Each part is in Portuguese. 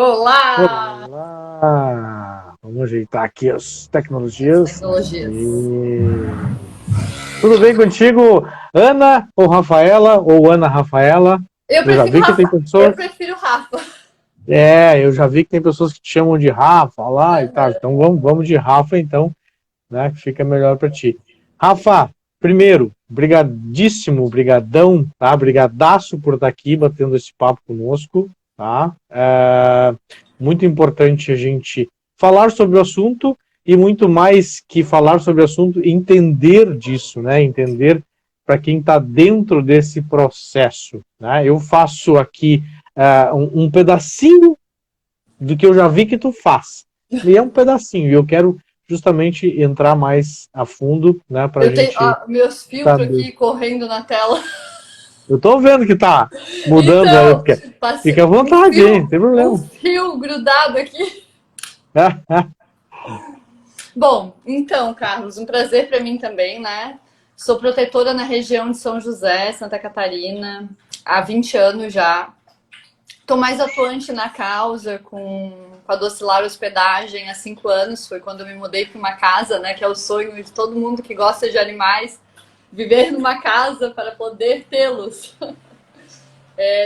Olá! Olá! Vamos ajeitar aqui as tecnologias. Tecnologias. Tudo bem contigo, Ana ou Rafaela ou Ana Rafaela? Eu Eu já prefiro vi que tem Rafa. Eu pessoas. prefiro Rafa. Eu já vi que tem pessoas que te chamam de Rafa lá e tal. Então vamos de Rafa, então, né? Que fica melhor para ti. Rafa, primeiro, brigadíssimo, brigadão, tá? Brigadaço por estar aqui batendo esse papo conosco, tá? Muito importante a gente falar sobre o assunto e muito mais que falar sobre o assunto, entender disso, né? Entender para quem está dentro desse processo, né? Eu faço aqui um pedacinho do que eu já vi que tu faz. E é um pedacinho, e eu quero justamente entrar mais a fundo, né, para a Eu tenho gente meus filtros saber. aqui correndo na tela. Eu tô vendo que tá mudando aí, Então, porque fica passei à vontade, hein, não tem um problema. fio grudado aqui. Bom, então, Carlos, um prazer para mim também, né? Sou protetora na região de São José, Santa Catarina, há 20 anos já. Estou mais atuante na causa com a Docilar Hospedagem há 5 anos. Foi quando eu me mudei para uma casa, né? Que é o sonho de todo mundo que gosta de animais, viver numa casa para poder tê-los.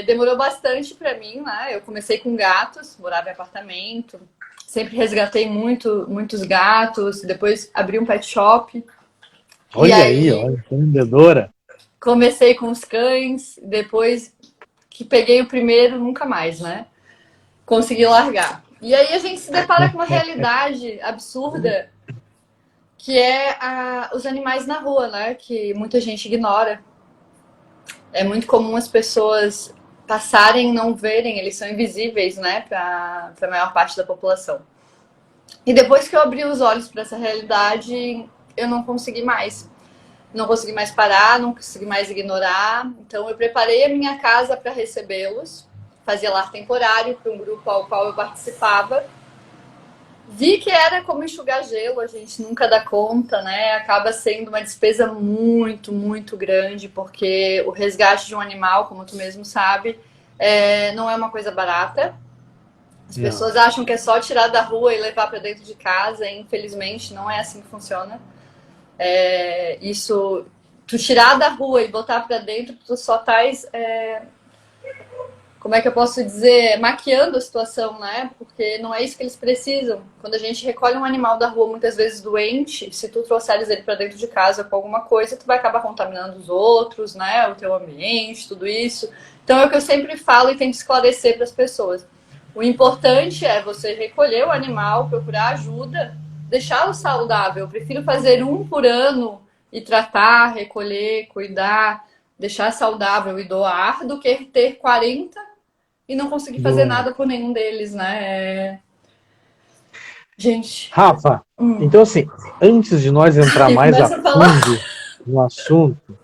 Demorou bastante para mim, né? Eu comecei com gatos, morava em apartamento, sempre resgatei muitos gatos, depois abri um pet shop. E Olha aí, aí olha, empreendedora. comecei com os cães, depois que peguei o primeiro, nunca mais, né? Consegui largar. E aí a gente se depara com uma realidade absurda que é os animais na rua, né? Que muita gente ignora. É muito comum as pessoas passarem e não verem, eles são invisíveis, né? Para a maior parte da população. E depois que eu abri os olhos para essa realidade, eu não consegui mais. Não consegui mais parar, não consegui mais ignorar. Então eu preparei a minha casa para recebê-los. Fazia lar temporário para um grupo ao qual eu participava. Vi que era como enxugar gelo, a gente nunca dá conta, né? Acaba sendo uma despesa muito grande, porque o resgate de um animal, como tu mesmo sabe, não é uma coisa barata. As Não. pessoas acham que é só tirar da rua e levar para dentro de casa, e infelizmente não é assim que funciona. Isso, tu tirar da rua e botar para dentro, tu só estás como é que eu posso dizer, maquiando a situação, né? Porque não é isso que eles precisam. Quando a gente recolhe um animal da rua, muitas vezes doente, se tu trouxeres ele para dentro de casa com alguma coisa, tu vai acabar contaminando os outros, né? O teu ambiente, tudo isso. Então é o que eu sempre falo e tento esclarecer para as pessoas. O importante é você recolher o animal, procurar ajuda, deixá-lo saudável. Eu prefiro fazer um por ano e tratar, recolher, cuidar, deixar saudável e doar, do que ter 40 e não consegui fazer Doendo. nada por nenhum deles, né? Gente, Rafa, então assim, antes de nós entrar e mais a começa a falar. fundo no assunto,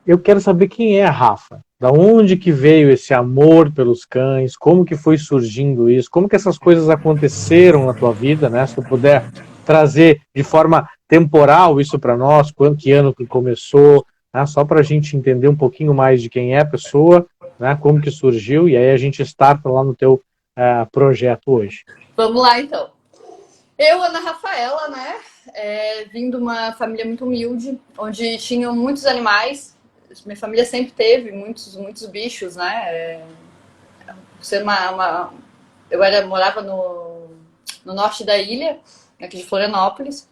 eu quero saber quem é a Rafa. Da onde que veio esse amor pelos cães? Como que foi surgindo isso? Como que essas coisas aconteceram na tua vida, né? Se tu puder trazer de forma temporal isso para nós, que ano que começou, né? Só para a gente entender um pouquinho mais de quem é a pessoa, né? Como que surgiu, e aí a gente starta lá no teu projeto hoje. Vamos lá, então. Eu, Ana Rafaela, né? Vim de uma família muito humilde, onde tinham muitos animais. Minha família sempre teve muitos bichos, né? Ser morava no norte da ilha, aqui de Florianópolis.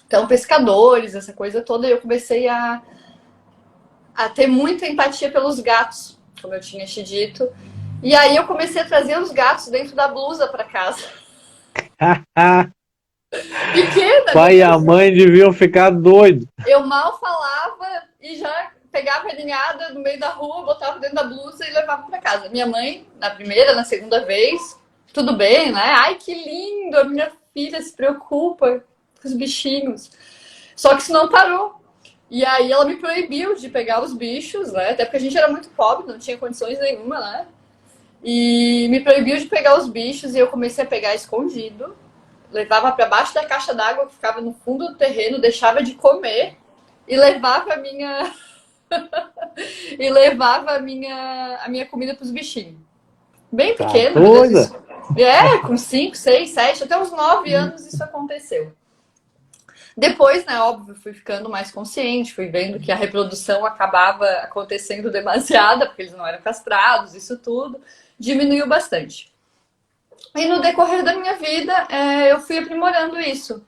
Então, pescadores, essa coisa toda, e eu comecei a ter muita empatia pelos gatos, como eu tinha te dito. E aí eu comecei a trazer os gatos dentro da blusa para casa. Pequena, Pai e a guria. mãe deviam ficar doidos. Eu mal falava e já pegava a ninhada no meio da rua, botava dentro da blusa e levava para casa. Minha mãe, na primeira, na segunda vez, tudo bem, né? Ai, que lindo, a minha filha se preocupa com os bichinhos. Só que isso não parou. E aí ela me proibiu de pegar os bichos, né? Até porque a gente era muito pobre, não tinha condições nenhuma, né? E me proibiu de pegar os bichos e eu comecei a pegar escondido. Levava para baixo da caixa d'água que ficava no fundo do terreno, deixava de comer e levava a minha a minha comida para os bichinhos. Bem Tá pequeno, doida? Com 5, 6, 7, até uns 9 anos isso aconteceu. Depois, né, óbvio, fui ficando mais consciente, fui vendo que a reprodução acabava acontecendo demasiada, porque eles não eram castrados, isso tudo, diminuiu bastante. E no decorrer da minha vida, eu fui aprimorando isso.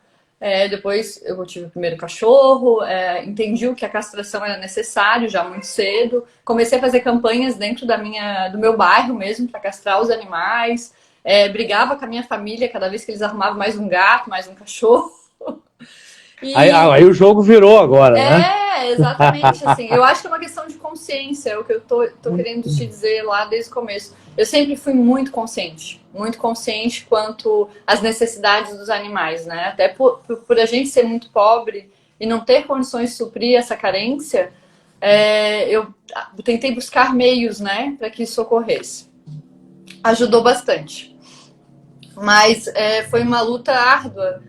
Depois eu tive o primeiro cachorro, entendi o que a castração era necessário já muito cedo. Comecei a fazer campanhas dentro do meu bairro mesmo para castrar os animais. Brigava com a minha família cada vez que eles arrumavam mais um gato, mais um cachorro. Aí o jogo virou agora, né? Exatamente, assim, eu acho que é uma questão de consciência, é o que eu tô querendo te dizer lá desde o começo. Eu sempre fui muito consciente quanto às necessidades dos animais, né? Até por a gente ser muito pobre e não ter condições de suprir essa carência, eu tentei buscar meios, né, para que isso ocorresse. Ajudou bastante. Mas foi uma luta árdua.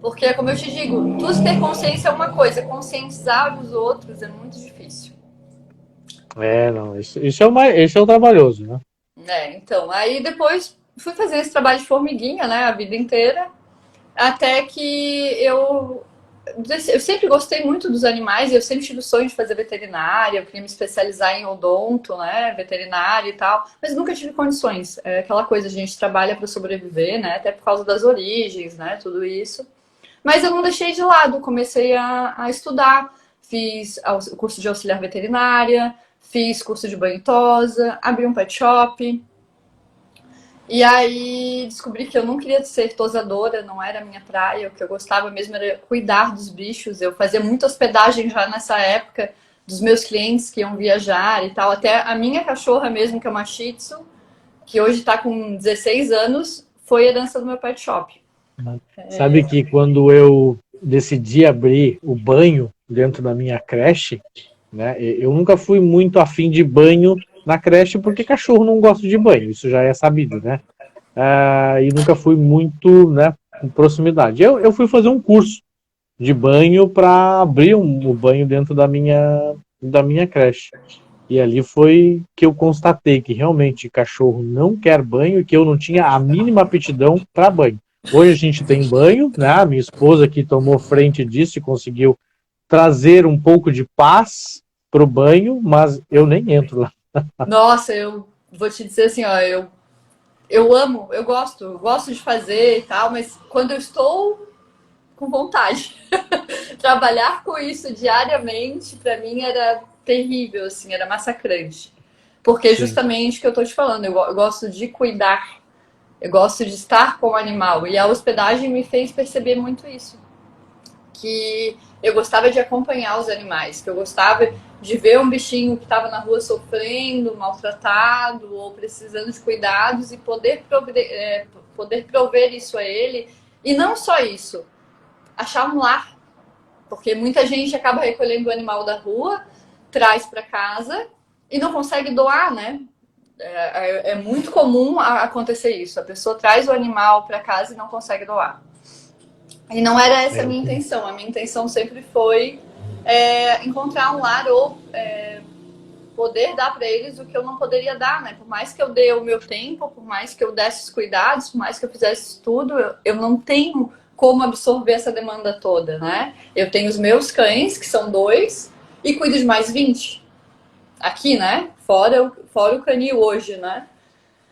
Porque, como eu te digo, tu ter consciência é uma coisa, conscientizar os outros é muito difícil. Não, esse é o trabalhoso, né? Então, aí depois fui fazer esse trabalho de formiguinha, né, a vida inteira, até que eu sempre gostei muito dos animais, eu sempre tive o sonho de fazer veterinária, eu queria me especializar em odonto, né, veterinária e tal, mas nunca tive condições. É aquela coisa, a gente trabalha para sobreviver, né, até por causa das origens, né, tudo isso. Mas eu não deixei de lado, comecei a estudar, fiz o curso de auxiliar veterinária, fiz curso de banho e tosa, abri um pet shop. E aí descobri que eu não queria ser tosadora, não era a minha praia, o que eu gostava mesmo era cuidar dos bichos. Eu fazia muita hospedagem já nessa época dos meus clientes que iam viajar e tal. Até a minha cachorra mesmo, que é uma Shih Tzu, que hoje está com 16 anos, foi herança do meu pet shop. Sabe que quando eu decidi abrir o banho dentro da minha creche, né, eu nunca fui muito afim de banho na creche porque cachorro não gosta de banho, isso já é sabido, né? E nunca fui muito, né, com proximidade. Eu fui fazer um curso de banho para abrir o banho dentro da minha creche. E ali foi que eu constatei que realmente cachorro não quer banho e que eu não tinha a mínima aptidão para banho. Hoje a gente tem banho, né? A minha esposa que tomou frente disso e conseguiu trazer um pouco de paz pro banho, mas eu nem entro lá. Nossa, eu vou te dizer assim, ó, eu amo, eu gosto de fazer e tal, mas quando eu estou com vontade, trabalhar com isso diariamente, para mim era terrível, assim, era massacrante. Porque Sim. justamente o que eu tô te falando, eu gosto de cuidar, eu gosto de estar com o animal. E a hospedagem me fez perceber muito isso. Que eu gostava de acompanhar os animais, que eu gostava de ver um bichinho que estava na rua sofrendo, maltratado ou precisando de cuidados e poder prover isso a ele. E não só isso, achar um lar, porque muita gente acaba recolhendo o animal da rua, traz para casa e não consegue doar, né? É muito comum acontecer isso. A pessoa traz o animal para casa e não consegue doar. E não era essa a minha intenção. A minha intenção sempre foi encontrar um lar ou poder dar para eles o que eu não poderia dar, né? Por mais que eu dê o meu tempo, por mais que eu desse os cuidados, por mais que eu fizesse tudo, eu não tenho como absorver essa demanda toda, né? Eu tenho os meus cães, que são 2, e cuido de mais 20 aqui, né? Fora o canil hoje, né?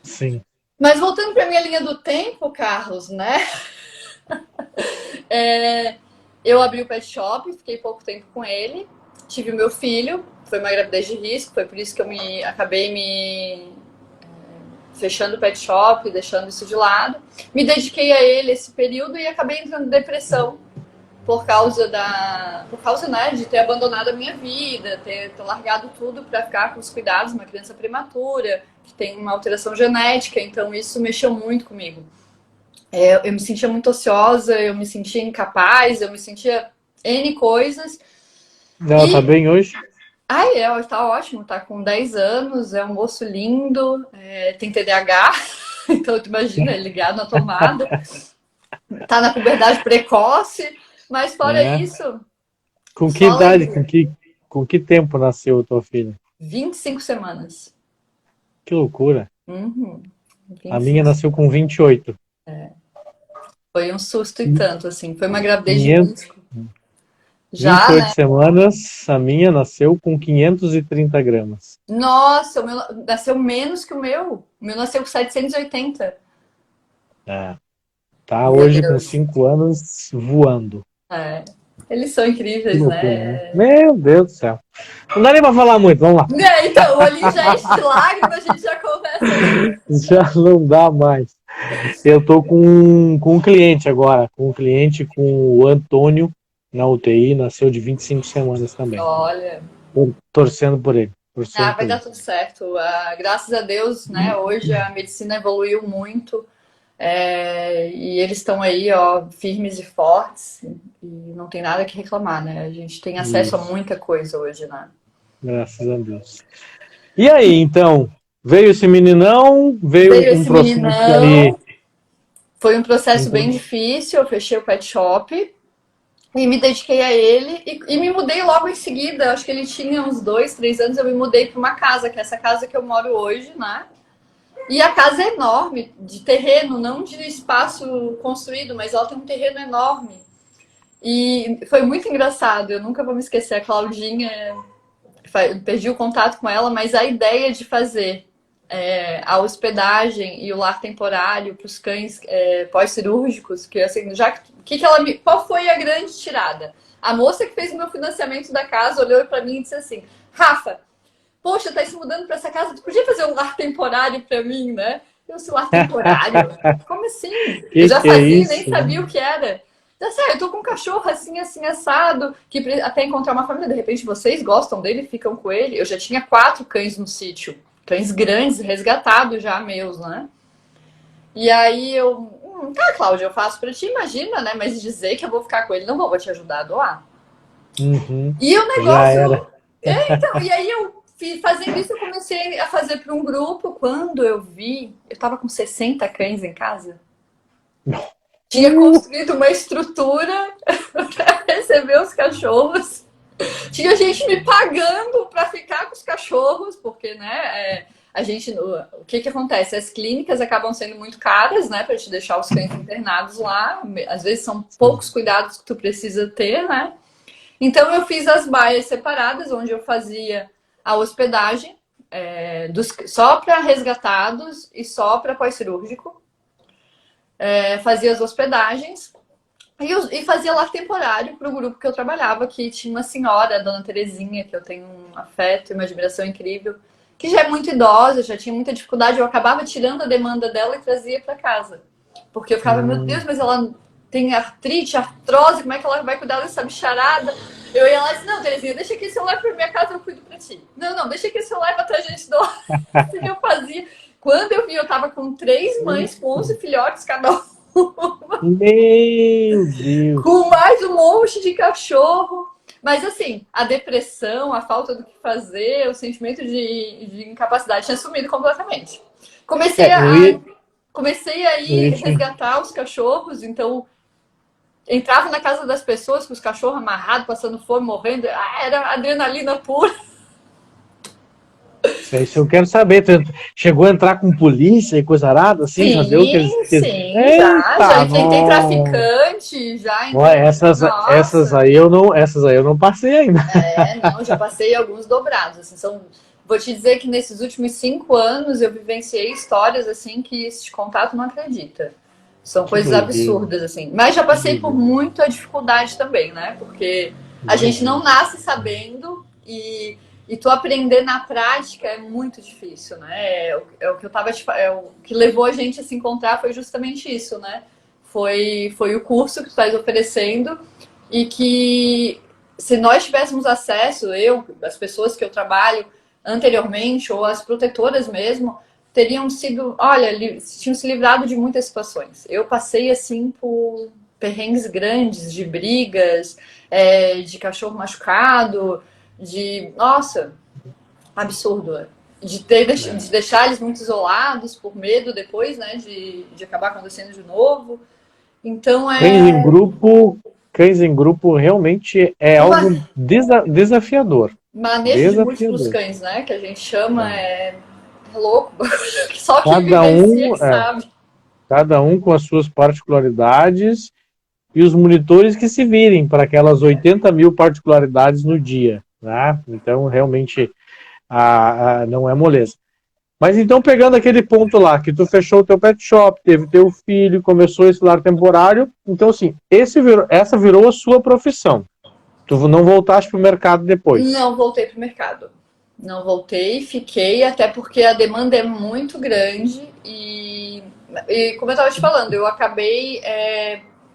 Sim. Mas voltando para minha linha do tempo, Carlos, né? Eu abri o pet shop, fiquei pouco tempo com ele, tive o meu filho, foi uma gravidez de risco, foi por isso que eu acabei me fechando o pet shop, deixando isso de lado. Me dediquei a ele esse período e acabei entrando em depressão por causa né, de ter abandonado a minha vida, ter largado tudo para ficar com os cuidados, uma criança prematura, que tem uma alteração genética, então isso mexeu muito comigo. Eu me sentia muito ociosa, eu me sentia incapaz, eu me sentia N coisas. Ela tá E, bem hoje? tá ótimo, tá com 10 anos, é um moço lindo, tem TDAH, então tu imagina, ele ligado na tomada, tá na puberdade precoce, mas fora É. isso, Com que só idade, alegria. com que tempo nasceu a tua filha? 25 semanas. Que loucura. Uhum. A minha nasceu com 28. Foi um susto e tanto, assim. Foi uma gravidez de 500, risco. Já, 28 né? semanas, a minha nasceu com 530 gramas. Nossa, o meu nasceu menos que o meu. O meu nasceu com 780. É. Tá Meu hoje com Deus. 5 anos voando. É. Eles são Que incríveis, loucura, né? né? Meu Deus do céu. Não dá nem pra falar muito, vamos lá. É, então, o olhinho já enche de lágrimas, a gente já começa aí. Já não dá mais. Eu tô com um cliente agora, com um cliente com o Antônio na UTI, nasceu de 25 semanas também. Olha, Torcendo por ele. Torcendo vai por dar ele. tudo certo. Graças a Deus, né? Hoje a medicina evoluiu muito. E eles estão aí, ó, firmes e fortes. E não tem nada que reclamar, né? A gente tem acesso a Isso, muita coisa hoje, né? graças a Deus. E aí, então, veio esse meninão, veio Veio um esse processo aí. meninão, foi um processo bem Um- difícil. Eu fechei o pet shop e me dediquei a ele e me mudei logo em seguida. Acho que ele tinha uns 2, 3 anos. Eu me mudei para uma casa, que é essa casa que eu moro hoje, né? E a casa é enorme, de terreno, não de espaço construído, mas ela tem um terreno enorme. E foi muito engraçado. Eu nunca vou me esquecer. A Claudinha, perdi o contato com ela, mas a ideia de fazer a hospedagem e o lar temporário para os cães pós-cirúrgicos, que assim, já que ela qual foi a grande tirada? A moça que fez o meu financiamento da casa olhou para mim e disse assim: Rafa, poxa, tá se mudando para essa casa, tu podia fazer um lar temporário para mim, né? Eu, esse lar temporário? Como assim? Eu já que é fazia e nem isso? sabia o que era. Tá certo, eu tô com um cachorro assim, assim, assado, que até encontrar uma família, de repente vocês gostam dele, ficam com ele. Eu já tinha 4 cães no sítio, cães grandes, resgatados já, meus, né? E aí tá, Cláudia, eu faço pra ti, imagina, né? Mas dizer que eu vou ficar com ele, não vou te ajudar a doar. Uhum, E o já era. negócio. Então, e aí fazendo isso, eu comecei a fazer para um grupo. Quando eu vi, eu tava com 60 cães em casa. Tinha construído uma estrutura para receber os cachorros. Tinha gente me pagando para ficar com os cachorros, porque, né, a gente, o que acontece? As clínicas acabam sendo muito caras, né, para te deixar os cães internados lá. Às vezes são poucos cuidados que tu precisa ter, né? Então eu fiz as baias separadas, onde eu fazia a hospedagem só para resgatados e só para pós-cirúrgico. Fazia as hospedagens e fazia lar temporário para o grupo que eu trabalhava, que tinha uma senhora, a dona Terezinha, que eu tenho um afeto e uma admiração incrível, que já é muito idosa, já tinha muita dificuldade. Eu acabava tirando a demanda dela e trazia para casa. Porque eu ficava, meu Deus, mas ela tem artrite, artrose, como é que ela vai cuidar dessa bicharada? Eu ia lá e disse, não, Terezinha, deixa aqui esse celular pra minha casa, eu cuido pra ti. Não, deixa aqui esse celular pra gente do E eu fazia. Quando eu vi, eu tava com 3 mães, com 11 filhotes cada um. Meu Deus. Com mais um monte de cachorro. Mas assim, a depressão, a falta do que fazer, o sentimento de incapacidade tinha sumido completamente. Comecei a ir resgatar os cachorros, então entrava na casa das pessoas com os cachorros amarrados, passando fome, morrendo. Era adrenalina pura. Isso eu quero saber. Tu chegou a entrar com polícia e coisa arada, assim? Já deu aqueles. Sim, já Eita, enfrentei não. traficante, já entrei. Essas Nossa, aí eu não passei ainda. não, já passei alguns dobrados. Assim, vou te dizer que nesses últimos 5 anos eu vivenciei histórias assim que esse contato não acredita. São Que coisas doideira. absurdas, assim. Mas já passei por muita dificuldade também, né? Porque a gente não nasce sabendo e tu aprender na prática é muito difícil, né? O que eu tava o que levou a gente a se encontrar foi justamente isso, né? Foi o curso que tu estás oferecendo e que se nós tivéssemos acesso, as pessoas que eu trabalho anteriormente, ou as protetoras mesmo, teriam sido, olha, tinham se livrado de muitas situações. Eu passei, assim, por perrengues grandes, de brigas, de cachorro machucado, nossa, absurdo. De deixar eles muito isolados por medo depois, né, de acabar acontecendo de novo. Então, Cães em grupo realmente é algo desafiador. manejo de múltiplos Desafiador. cães, né, que a gente chama, louco. Só quem Cada vivencia um, que sabe. cada um com as suas particularidades e os monitores que se virem para aquelas 80 mil particularidades no dia, né? Então, realmente, não é moleza. Mas então, pegando aquele ponto lá, que tu fechou o teu pet shop, teve teu filho, começou esse lar temporário, então, assim, essa virou a sua profissão. Tu não voltaste pro mercado depois. Não voltei pro mercado. Não voltei, fiquei, até porque a demanda é muito grande e como eu estava te falando, eu acabei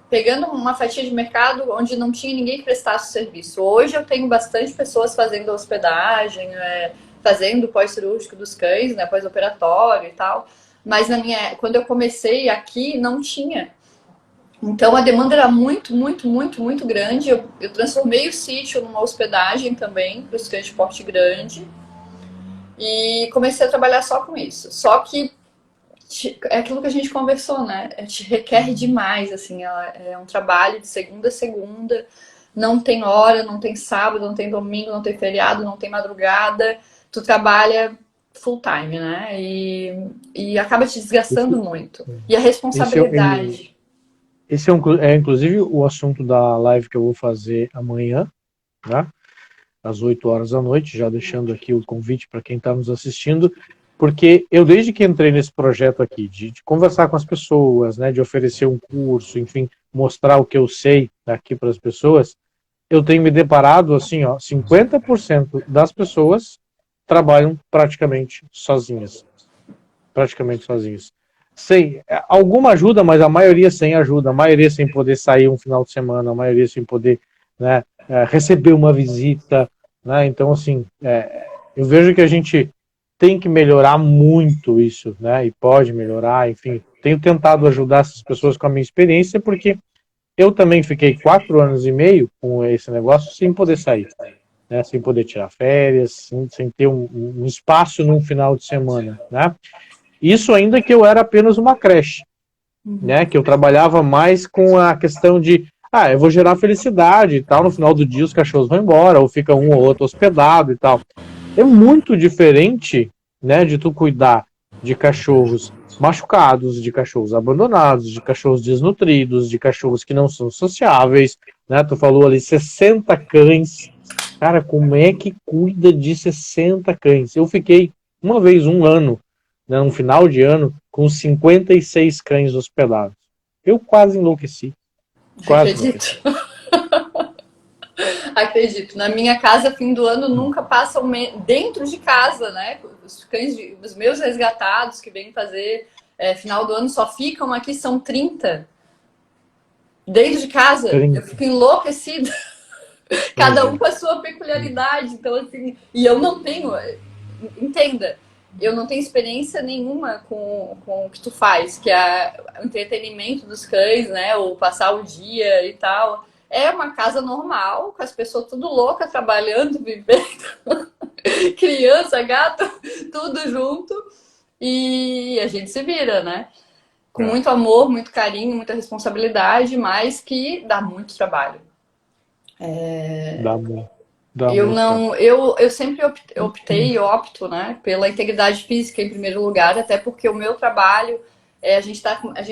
pegando uma fatia de mercado onde não tinha ninguém que prestasse serviço. Hoje eu tenho bastante pessoas fazendo hospedagem, fazendo pós-cirúrgico dos cães, né, pós-operatório e tal, mas quando eu comecei aqui não tinha. Então a demanda era muito, muito, muito, muito grande. Eu transformei o sítio numa hospedagem também para os cães de porte grande e comecei a trabalhar só com isso. Só que é aquilo que a gente conversou, né? Te requer demais, assim, é um trabalho de segunda a segunda, não tem hora, não tem sábado, não tem domingo, não tem feriado, não tem madrugada. Tu trabalha full time, né? E acaba te desgastando muito. E a responsabilidade. Esse é inclusive o assunto da live que eu vou fazer amanhã, né? Às 8 horas da noite, já deixando aqui o convite para quem está nos assistindo, porque eu, desde que entrei nesse projeto aqui, de conversar com as pessoas, né, de oferecer um curso, enfim, mostrar o que eu sei aqui para as pessoas, eu tenho me deparado, assim, ó, 50% das pessoas trabalham praticamente sozinhas. Praticamente sozinhas. Sem alguma ajuda, mas a maioria sem ajuda, a maioria sem poder sair um final de semana, a maioria sem poder, né, receber uma visita, né? Então, assim, eu vejo que a gente tem que melhorar muito isso, né? E pode melhorar, enfim. Tenho tentado ajudar essas pessoas com a minha experiência, porque eu também fiquei 4 anos e meio com esse negócio sem poder sair, né? Sem poder tirar férias, sem ter um espaço num final de semana, né? Isso ainda que eu era apenas uma creche, né? Que eu trabalhava mais com a questão de, eu vou gerar felicidade e tal, no final do dia os cachorros vão embora, ou fica um ou outro hospedado e tal. É muito diferente, né, de tu cuidar de cachorros machucados, de cachorros abandonados, de cachorros desnutridos, de cachorros que não são sociáveis, né? Tu falou ali 60 cães. Cara, como é que cuida de 60 cães? Eu fiquei uma vez, um ano, né, no final de ano, com 56 cães hospedados. Eu quase enlouqueci. Quase Acredito. Acredito. Na minha casa, fim do ano nunca passa dentro de casa, né? Os cães dos meus resgatados que vêm fazer final do ano só ficam aqui, são 30. Dentro de casa, 30. eu fico enlouquecida. Cada um com a sua peculiaridade. Então, assim, e eu não tenho, entenda, eu não tenho experiência nenhuma com o que tu faz, que é o entretenimento dos cães, né? Ou passar o dia e tal. É uma casa normal, com as pessoas tudo louca, trabalhando, vivendo, criança, gato, tudo junto. E a gente se vira, né? Com muito amor, muito carinho, muita responsabilidade, mas que dá muito trabalho. Eu sempre optei e opto, né, pela integridade física em primeiro lugar, até porque o meu trabalho, a gente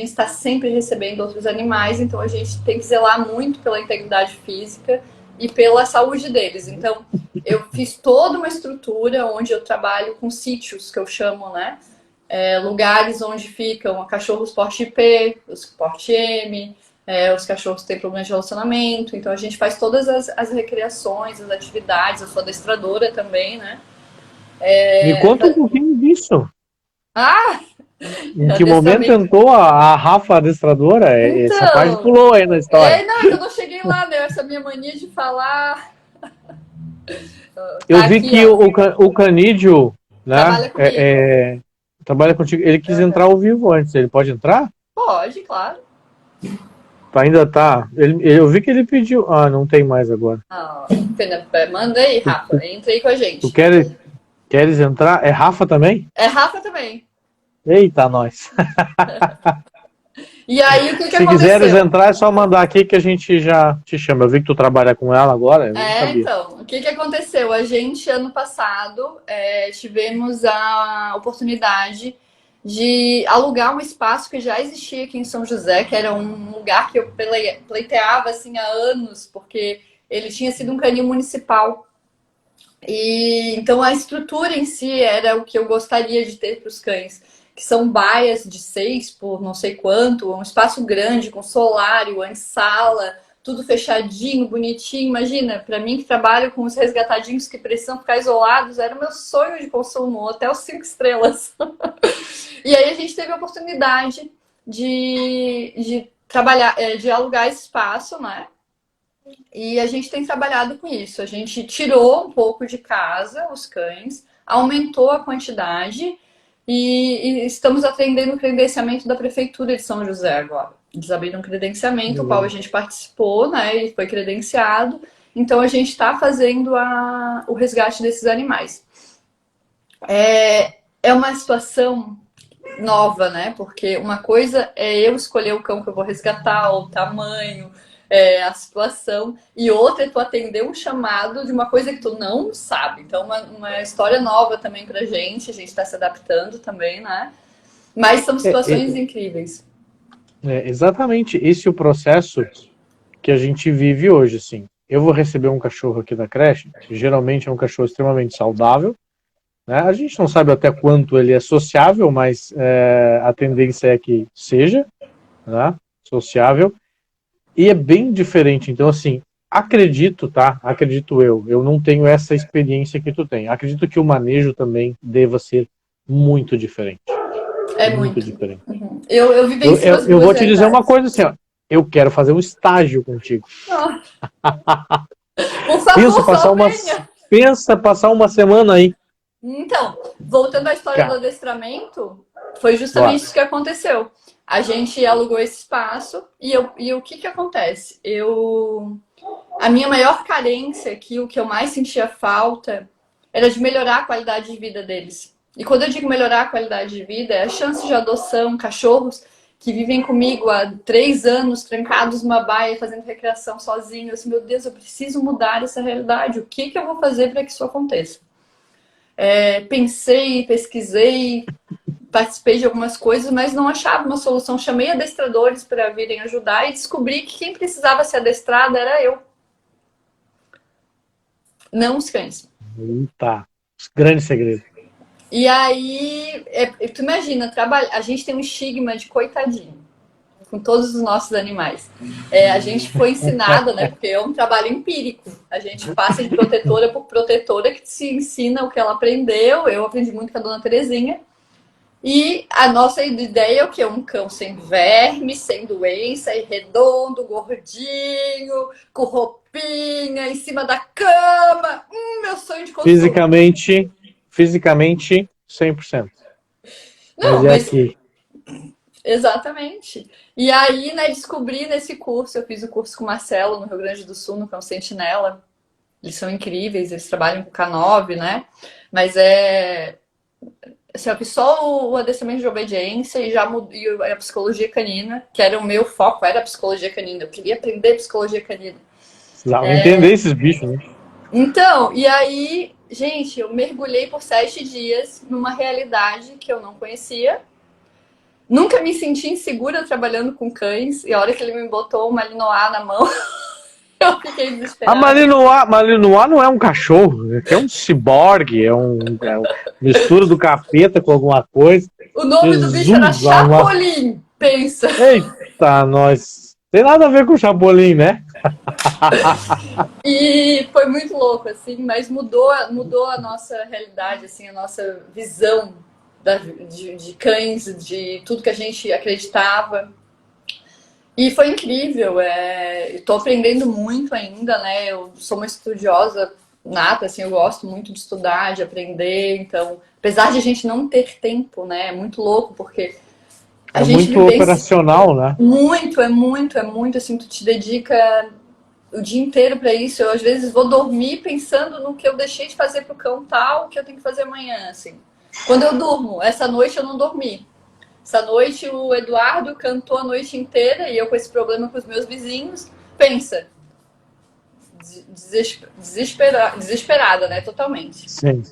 está sempre recebendo outros animais, então a gente tem que zelar muito pela integridade física e pela saúde deles. Então, eu fiz toda uma estrutura onde eu trabalho com sítios, que eu chamo, né, lugares onde ficam cachorros porte P, os porte M, os cachorros têm problemas de relacionamento, então a gente faz todas as recreações, as atividades, eu sou adestradora também, né? Me conta um pouquinho disso. Em que momento entrou a Rafa adestradora? Então, essa parte pulou aí na história. Não, eu não cheguei lá, né? Essa minha mania de falar. Eu vi aqui, que o Canídio, né? Trabalha comigo. Trabalha contigo. Ele quis entrar ao vivo antes. Ele pode entrar? Pode, claro. Ainda tá. Eu vi que ele pediu. Não tem mais agora. Manda aí, Rafa. Entra aí com a gente. Tu queres entrar? É Rafa também? É Rafa também. Eita, nós. E aí, o que que Se quiseres aconteceu? entrar, é só mandar aqui que a gente já te chama. Eu vi que tu trabalha com ela agora, eu não sabia. Então, o que que aconteceu? A gente, ano passado, tivemos a oportunidade de alugar um espaço que já existia aqui em São José, que era um lugar que eu pleiteava assim há anos, porque ele tinha sido um canil municipal. E então a estrutura em si era o que eu gostaria de ter para os cães, que são baias de 6 por não sei quanto, um espaço grande com solário, sala, tudo fechadinho, bonitinho. Imagina, para mim que trabalho com os resgatadinhos que precisam ficar isolados, era o meu sonho de consumo, hotel 5 estrelas. E aí a gente teve a oportunidade de trabalhar, de alugar esse espaço, né? E a gente tem trabalhado com isso. A gente tirou um pouco de casa os cães, aumentou a quantidade e estamos atendendo o credenciamento da Prefeitura de São José agora. Eles abriram um credenciamento, o qual a gente participou, né? E foi credenciado. Então a gente está fazendo o resgate desses animais. É uma situação nova, né? Porque uma coisa é eu escolher o cão que eu vou resgatar, o tamanho, a situação, e outra é tu atender um chamado de uma coisa que tu não sabe. Então, uma história nova também pra gente, a gente tá se adaptando também, né? Mas são É, situações incríveis. exatamente esse é o processo que a gente vive hoje, assim. Eu vou receber um cachorro aqui da creche, que geralmente é um cachorro extremamente saudável, né? A gente não sabe até quanto ele é sociável, mas a tendência é que seja, né? Sociável. E é bem diferente. Então, assim, acredito, tá? Acredito eu não tenho essa experiência que tu tem. Acredito que o manejo também deva ser muito diferente. É Muito muito. diferente. Uhum. Eu Eu, vivencio eu, as eu duas vou te dizer uma realidades. coisa assim, ó. Eu quero fazer um estágio contigo. Ah, por Pensa favor, passar só uma, venha! pensa passar uma semana aí. Então, voltando à história do Cara, adestramento, foi justamente bora. isso que aconteceu. A gente alugou esse espaço e o que que acontece? A minha maior carência aqui, o que eu mais sentia falta, era de melhorar a qualidade de vida deles. E quando eu digo melhorar a qualidade de vida, é a chance de adoção, cachorros que vivem comigo há 3 anos, trancados numa baia, fazendo recreação sozinhos. Assim, meu Deus, eu preciso mudar essa realidade. O que que eu vou fazer para que isso aconteça? Pensei, pesquisei, participei de algumas coisas, mas não achava uma solução. Chamei adestradores para virem ajudar e descobri que quem precisava ser adestrada era eu, não os cães. Tá. Grande segredo. E aí, tu imagina, a gente tem um estigma de coitadinho com todos os nossos animais. A gente foi ensinada, né? Porque é um trabalho empírico. A gente passa de protetora por protetora que se ensina o que ela aprendeu. Eu aprendi muito com a dona Terezinha. E a nossa ideia é o quê? Um cão sem verme, sem doença, e redondo, gordinho, com roupinha, em cima da cama. Meu sonho de consumo. Fisicamente 100%. Mas Não, é mas aqui. exatamente. E aí, né, descobri nesse curso, eu fiz o curso com o Marcelo no Rio Grande do Sul, no Cão Sentinela. Eles são incríveis, eles trabalham com K9, né? Mas assim, eu fiz só o adestramento de obediência e já mudei a psicologia canina, que era o meu foco, era a psicologia canina. Eu queria aprender psicologia canina. Precisava entender esses bichos, né? Então, e aí, gente, eu mergulhei por 7 dias numa realidade que eu não conhecia. Nunca me senti insegura trabalhando com cães. E a hora que ele me botou uma Malinois na mão, eu fiquei A desesperada. Malinois não é um cachorro, é um ciborgue, é uma mistura do capeta com alguma coisa. O nome do bicho era Jesus, amado. Chapolin, pensa. Eita, nós. Tem nada a ver com o Chapolin, né? E foi muito louco, assim, mas mudou a nossa realidade, assim, a nossa visão de cães, de tudo que a gente acreditava. E foi incrível, estou aprendendo muito ainda, né? Eu sou uma estudiosa nata, assim, eu gosto muito de estudar, de aprender, então, apesar de a gente não ter tempo, né? É muito louco, porque a É gente muito vivencia operacional, né? muito, assim, tu te dedica o dia inteiro para isso. Eu às vezes vou dormir pensando no que eu deixei de fazer pro cão tal, que eu tenho que fazer amanhã, assim. Quando eu durmo, essa noite eu não dormi. Essa noite o Eduardo cantou a noite inteira e eu com esse problema com os meus vizinhos. Pensa, desesperada, né? Totalmente. Sim.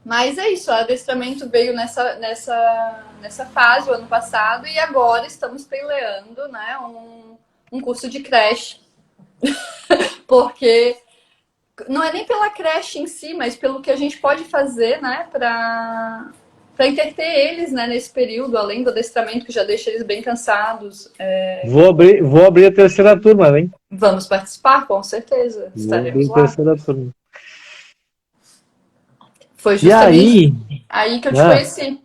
Mas é isso, o adestramento veio nessa fase o ano passado e agora estamos peleando, né, um curso de creche. Porque não é nem pela creche em si, mas pelo que a gente pode fazer, né, para entreter eles, né, nesse período, além do adestramento que já deixa eles bem cansados. Vou abrir a terceira turma, hein? Vamos participar, com certeza. Vou abrir Estaremos a lá. terceira turma. Foi E justamente aí? aí que eu te conheci.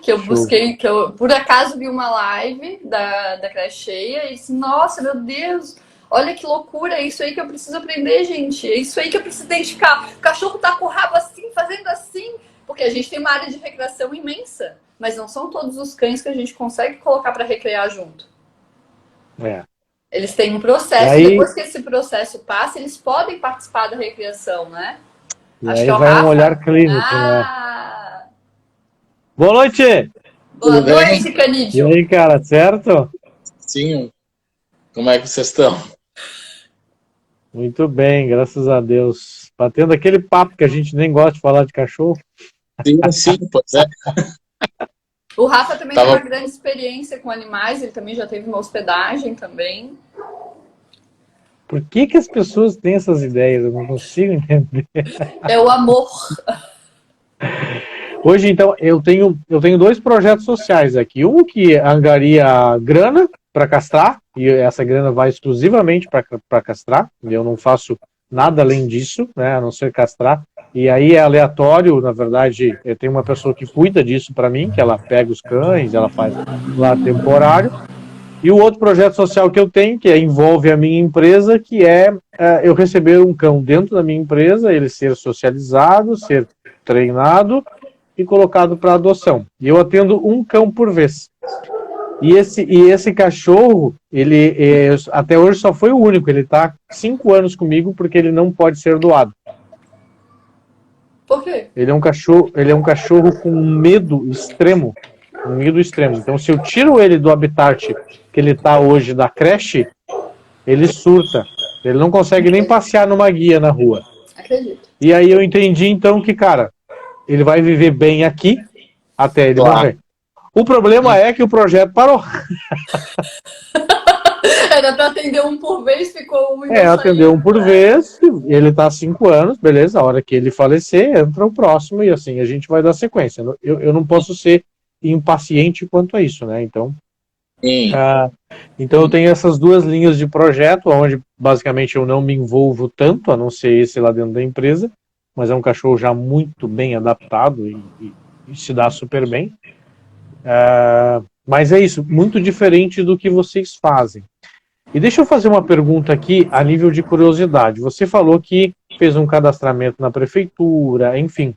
Que eu Show. busquei, que eu por acaso vi uma live da creche cheia e disse, nossa, meu Deus, olha que loucura, é isso aí que eu preciso aprender, gente. É isso aí que eu preciso identificar. O cachorro tá com o rabo assim, fazendo assim. Porque a gente tem uma área de recreação imensa, mas não são todos os cães que a gente consegue colocar para recrear junto. É. Eles têm um processo, E e aí, depois que esse processo passa, eles podem participar da recreação, né? e Acho que aí é o vai um Rafa. olhar clínico, né? Ah! Boa noite! Boa Tudo bem? noite, E Canídio. aí, cara, certo? Sim. Como é que vocês estão? Muito bem, graças a Deus. Batendo aquele papo que a gente nem gosta de falar de cachorro. Sim, pois é. O Rafa também tem Tava... uma grande experiência com animais, ele também já teve uma hospedagem também. Por que que as pessoas têm essas ideias? Eu não consigo entender. É o amor. Hoje, então, eu tenho dois projetos sociais aqui. Um que angaria grana para castrar, e essa grana vai exclusivamente para castrar. Eu não faço nada além disso, né, a não ser castrar. E aí é aleatório, na verdade, eu tenho uma pessoa que cuida disso para mim, que ela pega os cães, ela faz lá temporário. E o outro projeto social que eu tenho, que envolve a minha empresa, que é eu receber um cão dentro da minha empresa, ele ser socializado, ser treinado e colocado para adoção. E eu atendo um cão por vez. E esse cachorro, ele até hoje só foi o único. Ele está 5 anos comigo porque ele não pode ser doado. Por quê? Ele é um cachorro com medo extremo. Um medo extremo. Então, se eu tiro ele do habitat que ele está hoje da creche, ele surta. Ele não consegue nem passear numa guia na rua. Acredito. E aí eu entendi, então, que, cara, ele vai viver bem aqui até ele morrer. O problema é que o projeto parou. Era pra atender um por vez, ficou um e atendeu um por vez, ele tá há 5 anos, beleza, a hora que ele falecer, entra o próximo e assim a gente vai dar sequência. Eu não posso ser impaciente quanto a isso, né? Então, então eu tenho essas duas linhas de projeto, onde basicamente eu não me envolvo tanto, a não ser esse lá dentro da empresa, mas é um cachorro já muito bem adaptado e se dá super bem. Mas é isso, muito diferente do que vocês fazem. E deixa eu fazer uma pergunta aqui a nível de curiosidade. Você falou que fez um cadastramento na prefeitura, enfim.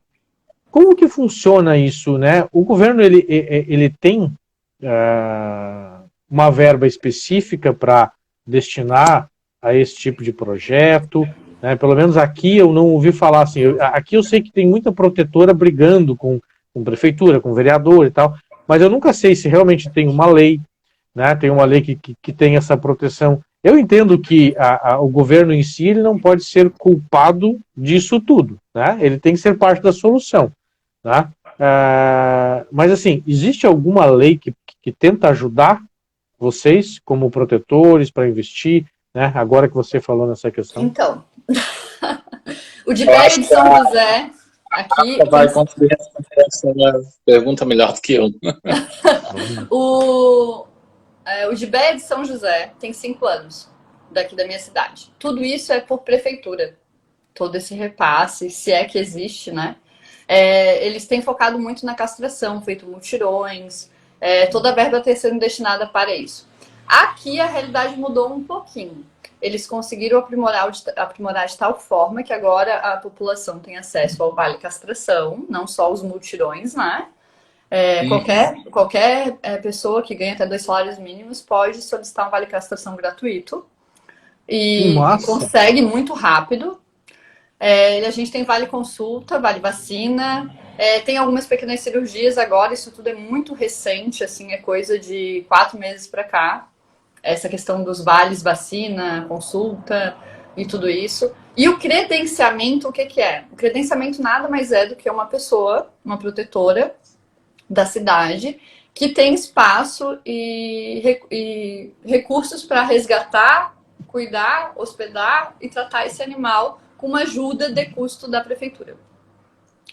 Como que funciona isso, né? O governo ele tem uma verba específica para destinar a esse tipo de projeto, né? Pelo menos aqui eu não ouvi falar assim. Aqui eu sei que tem muita protetora brigando com prefeitura, com vereador e tal, mas eu nunca sei se realmente tem uma lei, né? Tem uma lei que tem essa proteção. Eu entendo que o governo em si ele não pode ser culpado disso tudo, né? Ele tem que ser parte da solução, né? Mas assim, existe alguma lei que tenta ajudar vocês como protetores para investir, né? Agora que você falou nessa questão. Então, o DBEG de São José aqui vai construir essa pergunta melhor do que eu. o DBEG de São José tem 5 anos daqui da minha cidade. Tudo isso é por prefeitura. Todo esse repasse, se é que existe, né? Eles têm focado muito na castração, feito mutirões, toda a verba está sendo destinada para isso. Aqui a realidade mudou um pouquinho. Eles conseguiram aprimorar de tal forma que agora a população tem acesso ao vale castração, não só os mutirões, né? Qualquer pessoa que ganha até 2 salários mínimos pode solicitar um vale castração gratuito e consegue muito rápido. A gente tem vale consulta, vale vacina, tem algumas pequenas cirurgias agora, isso tudo é muito recente, assim, é coisa de 4 meses para cá. Essa questão dos vales, vacina, consulta e tudo isso. E o credenciamento, o que que é? O credenciamento nada mais é do que uma pessoa, uma protetora da cidade, que tem espaço e recursos para resgatar, cuidar, hospedar e tratar esse animal com uma ajuda de custo da prefeitura.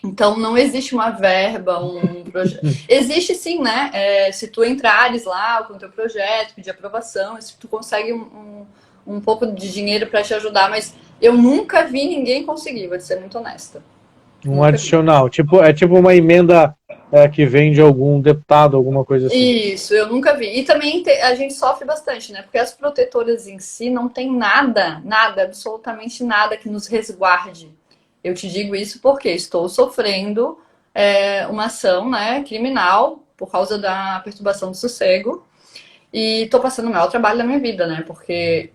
Então, não existe uma verba, um projeto. Existe sim, né? Se tu entrares lá com o teu projeto, pedir aprovação, se tu consegue um pouco de dinheiro para te ajudar, mas eu nunca vi ninguém conseguir, vou ser muito honesta. Um Nunca adicional. É tipo uma emenda que vem de algum deputado, alguma coisa assim. Isso, eu nunca vi. E também a gente sofre bastante, né? Porque as protetoras em si não tem nada, nada, absolutamente nada que nos resguarde. Eu te digo isso porque estou sofrendo uma ação, né, criminal por causa da perturbação do sossego e estou passando o maior trabalho da minha vida, né? Porque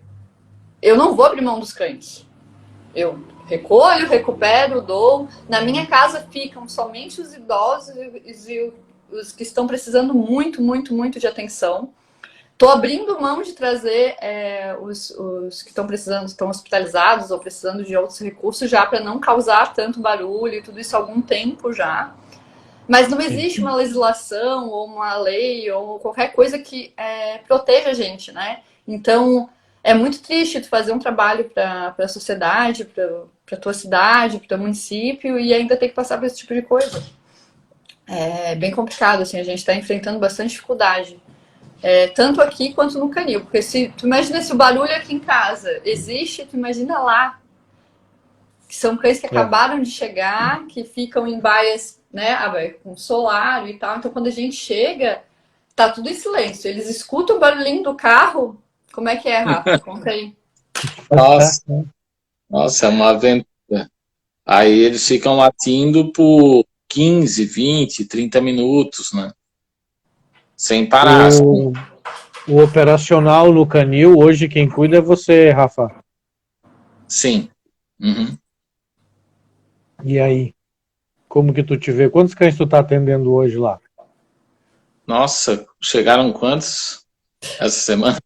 eu não vou abrir mão dos cães. Eu recolho, recupero, dou. Na minha casa ficam somente os idosos e os que estão precisando muito, muito, muito de atenção. Estou abrindo mão de trazer os que estão precisando, estão hospitalizados ou precisando de outros recursos já para não causar tanto barulho e tudo isso há algum tempo já. Mas não existe uma legislação ou uma lei ou qualquer coisa que proteja a gente, né? Então, é muito triste tu fazer um trabalho para a sociedade, para tua cidade, para o teu município e ainda ter que passar por esse tipo de coisa. É bem complicado, assim, a gente está enfrentando bastante dificuldade. Tanto aqui quanto no canil. Porque se tu imagina se o barulho aqui em casa existe, tu imagina lá. Que são cães que acabaram de chegar, que ficam em baias, né, com solar e tal. Então, quando a gente chega, tá tudo em silêncio. Eles escutam o barulhinho do carro. Como é que é, Rafa? Conta aí. Nossa, é uma aventura. Aí eles ficam latindo por 15, 20, 30 minutos, né? Sem parar. O operacional no canil, hoje quem cuida é você, Rafa. Sim. Uhum. E aí? Como que tu te vê? Quantos cães tu tá atendendo hoje lá? Nossa, chegaram quantos essa semana?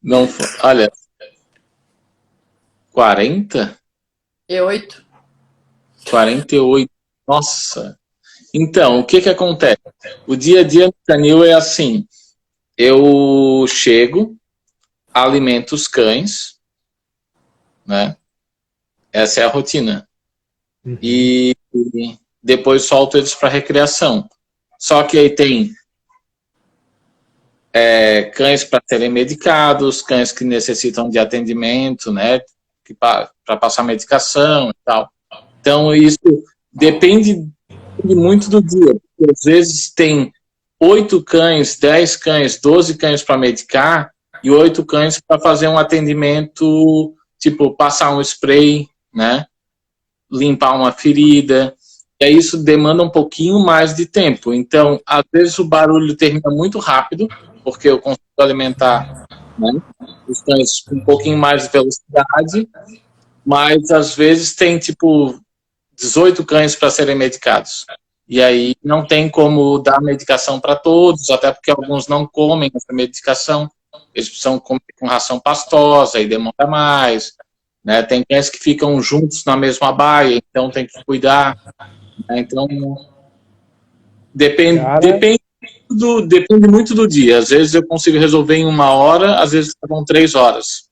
Não, olha, 40? 8. 48. Nossa. Então, o que que acontece? O dia a dia no canil é assim, eu chego, alimento os cães, né? Essa é a rotina. E depois solto eles para recreação. Só que aí tem cães para serem medicados, cães que necessitam de atendimento, né? Para passar medicação e tal. Então, isso depende muito do dia. Porque às vezes tem 8 cães, 10 cães, 12 cães para medicar e 8 cães para fazer um atendimento, tipo, passar um spray, né? Limpar uma ferida. E aí isso demanda um pouquinho mais de tempo. Então, às vezes o barulho termina muito rápido, porque eu consigo alimentar, né, os cães com um pouquinho mais de velocidade, mas às vezes tem tipo 18 cães para serem medicados. E aí não tem como dar medicação para todos, até porque alguns não comem essa medicação, eles precisam comer com ração pastosa e demora mais, né? Tem cães que ficam juntos na mesma baia, então tem que cuidar, né? Então depende muito do dia. Às vezes eu consigo resolver em 1 hora, às vezes são 3 horas.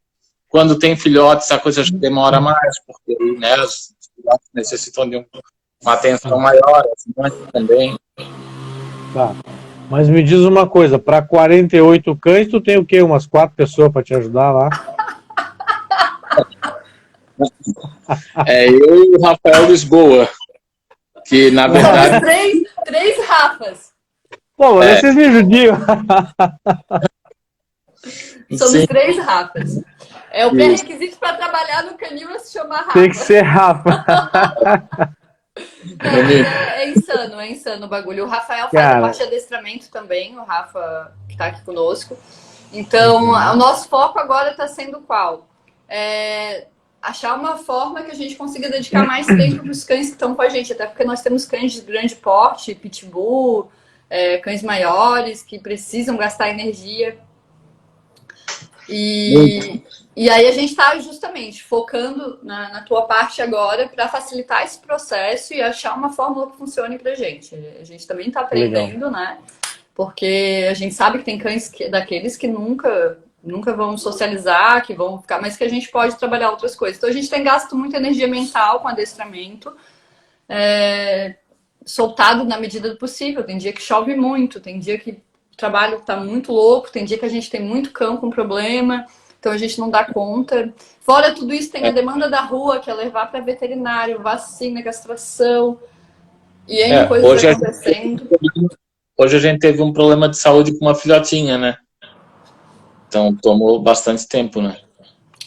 Quando tem filhotes, a coisa demora mais, porque, né, os filhotes necessitam de uma atenção maior, as mães também. Tá. Mas me diz uma coisa, para 48 cães, tu tem o quê? Umas 4 pessoas para te ajudar lá? Eu e o Rafael Lisboa, que na verdade... Três Rafas. Pô, mas vocês me judiam. Somos 3 Rafas. O pré-requisito para trabalhar no canil é se chamar Rafa. Tem que ser Rafa. É insano o bagulho. O Rafael faz a parte de adestramento também, o Rafa que está aqui conosco. Então, o nosso foco agora está sendo qual? achar uma forma que a gente consiga dedicar mais tempo para os cães que estão com a gente, até porque nós temos cães de grande porte, pitbull, cães maiores que precisam gastar energia. E aí a gente está justamente focando na tua parte agora para facilitar esse processo e achar uma fórmula que funcione para a gente. A gente também está aprendendo, né? Porque a gente sabe que tem cães daqueles que nunca vão socializar, que vão ficar, mas que a gente pode trabalhar outras coisas. Então a gente tem gasto muita energia mental com adestramento, soltado na medida do possível. Tem dia que chove muito, tem dia que o trabalho está muito louco, tem dia que a gente tem muito cão com problema, então a gente não dá conta. Fora tudo isso, tem a demanda da rua, que é levar para veterinário, vacina, castração, e N coisas acontecendo. Hoje a gente teve um problema de saúde com uma filhotinha, né? Então tomou bastante tempo, né?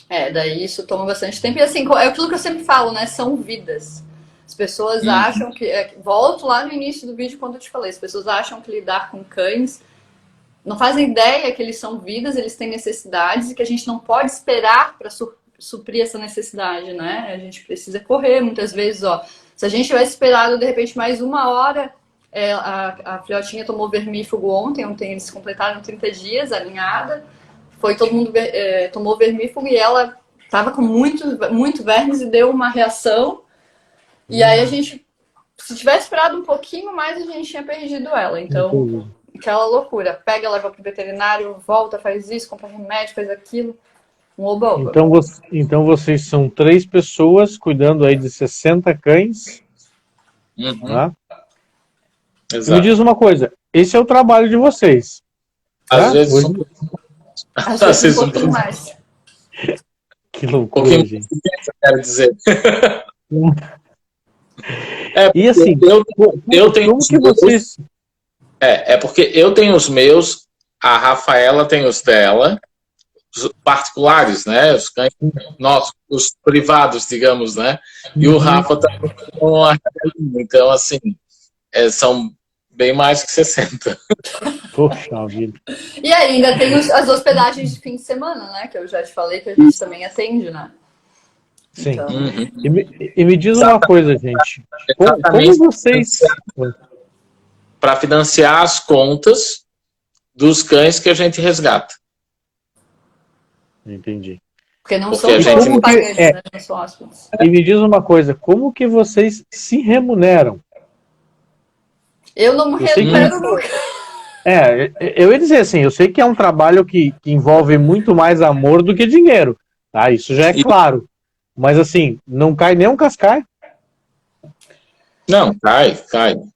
Daí isso toma bastante tempo. E assim, é aquilo que eu sempre falo, né? São vidas. As pessoas acham que... volto lá no início do vídeo quando eu te falei. As pessoas acham que lidar com cães não fazem ideia que eles são vidas, eles têm necessidades e que a gente não pode esperar para suprir essa necessidade, né? A gente precisa correr muitas vezes, ó. Se a gente tivesse esperado, de repente, mais 1 hora, a filhotinha tomou vermífugo ontem eles completaram 30 dias alinhada, todo mundo tomou vermífugo e ela estava com muito vermes e deu uma reação. E aí a gente, se tivesse esperado um pouquinho mais, a gente tinha perdido ela. Então, aquela loucura. Pega, leva pro veterinário, volta, faz isso, compra remédio, faz aquilo. Um oba-oba. Então vocês são 3 pessoas cuidando aí de 60 cães. Tá? Exato. Me diz uma coisa, esse é o trabalho de vocês. Às vezes um pouquinho mais. Que loucura, gente. Quero dizer. E assim, eu tenho como que vocês... porque eu tenho os meus, a Rafaela tem os dela, os particulares, né? Os cães nossos, os privados, digamos, né? E o Rafa tá com a academia. Então, assim, são bem mais que 60. Poxa vida. E ainda tem as hospedagens de fim de semana, né? Que eu já te falei que a gente também atende, né? Sim. Então... E me diz uma coisa, gente. Como vocês... Para financiar as contas dos cães que a gente resgata. Entendi. Porque não são todos pagantes, né? Não são hóspedes. E me diz uma coisa, como que vocês se remuneram? Eu não me remunero nunca. Eu ia dizer assim, eu sei que é um trabalho que envolve muito mais amor do que dinheiro, tá? Isso já é claro. Mas assim, não cai nem um cascai? Não, cai.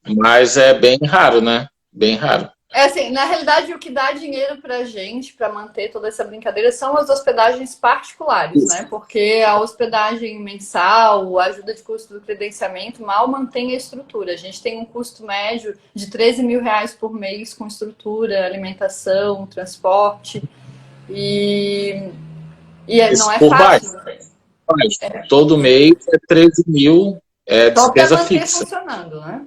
Mas é bem raro, né? Bem raro. Assim, na realidade, o que dá dinheiro pra gente, pra manter toda essa brincadeira, são as hospedagens particulares, né? Porque a hospedagem mensal, a ajuda de custo do credenciamento, mal mantém a estrutura. A gente tem um custo médio de 13 mil reais por mês com estrutura, alimentação, transporte. E não é fácil. Todo mês é 13 mil, despesa fixa. Só para manter funcionando, né?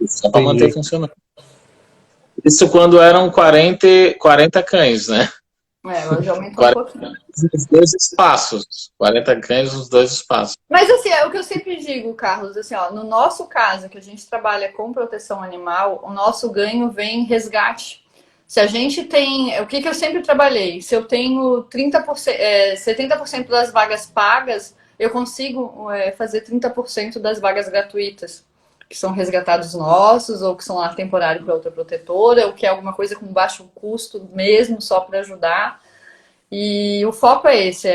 Só para manter funcionando. Isso quando eram 40 cães, né? Hoje aumentou um pouquinho. Os 2 espaços. 40 cães nos 2 espaços. Mas assim, é o que eu sempre digo, Carlos, assim, ó, no nosso caso, que a gente trabalha com proteção animal, o nosso ganho vem em resgate. Se a gente tem... O que eu sempre trabalhei? Se eu tenho 70% das vagas pagas, eu consigo fazer 30% das vagas gratuitas, que são resgatados nossos, ou que são lá temporário para outra protetora, ou que é alguma coisa com baixo custo mesmo, só para ajudar. E o foco é esse,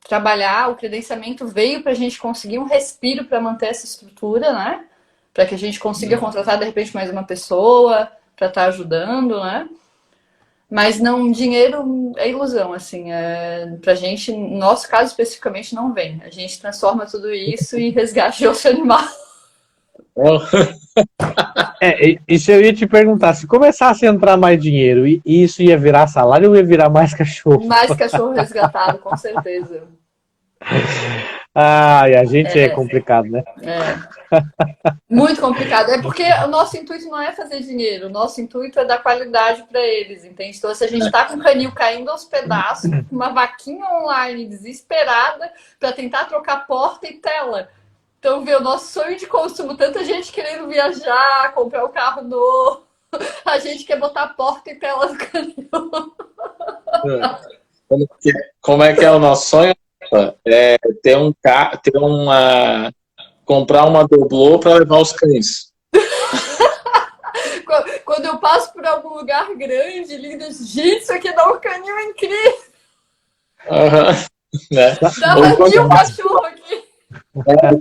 trabalhar, o credenciamento veio para a gente conseguir um respiro para manter essa estrutura, né? Para que a gente consiga contratar, de repente, mais uma pessoa para estar ajudando, né? Mas não, dinheiro é ilusão, assim, pra gente, no nosso caso especificamente, não vem. A gente transforma tudo isso em resgate de outro animal. Isso eu ia te perguntar, se começasse a entrar mais dinheiro, e isso ia virar salário ou ia virar mais cachorro? Mais cachorro resgatado, com certeza. Ah, e a gente é complicado, né? Muito complicado. É porque o nosso intuito não é fazer dinheiro, o nosso intuito é dar qualidade para eles, entende? Então, se a gente está com o canil caindo aos pedaços, uma vaquinha online desesperada para tentar trocar porta e tela. Então, ver o nosso sonho de consumo, tanta gente querendo viajar, comprar um carro novo, a gente quer botar porta e tela no canil. Como é que é o nosso sonho? É ter um carro, comprar uma doblô para levar os cães. Quando eu passo por algum lugar grande, lindo, gente, isso aqui dá um canil incrível. Né? Dá pra um cachorro aqui.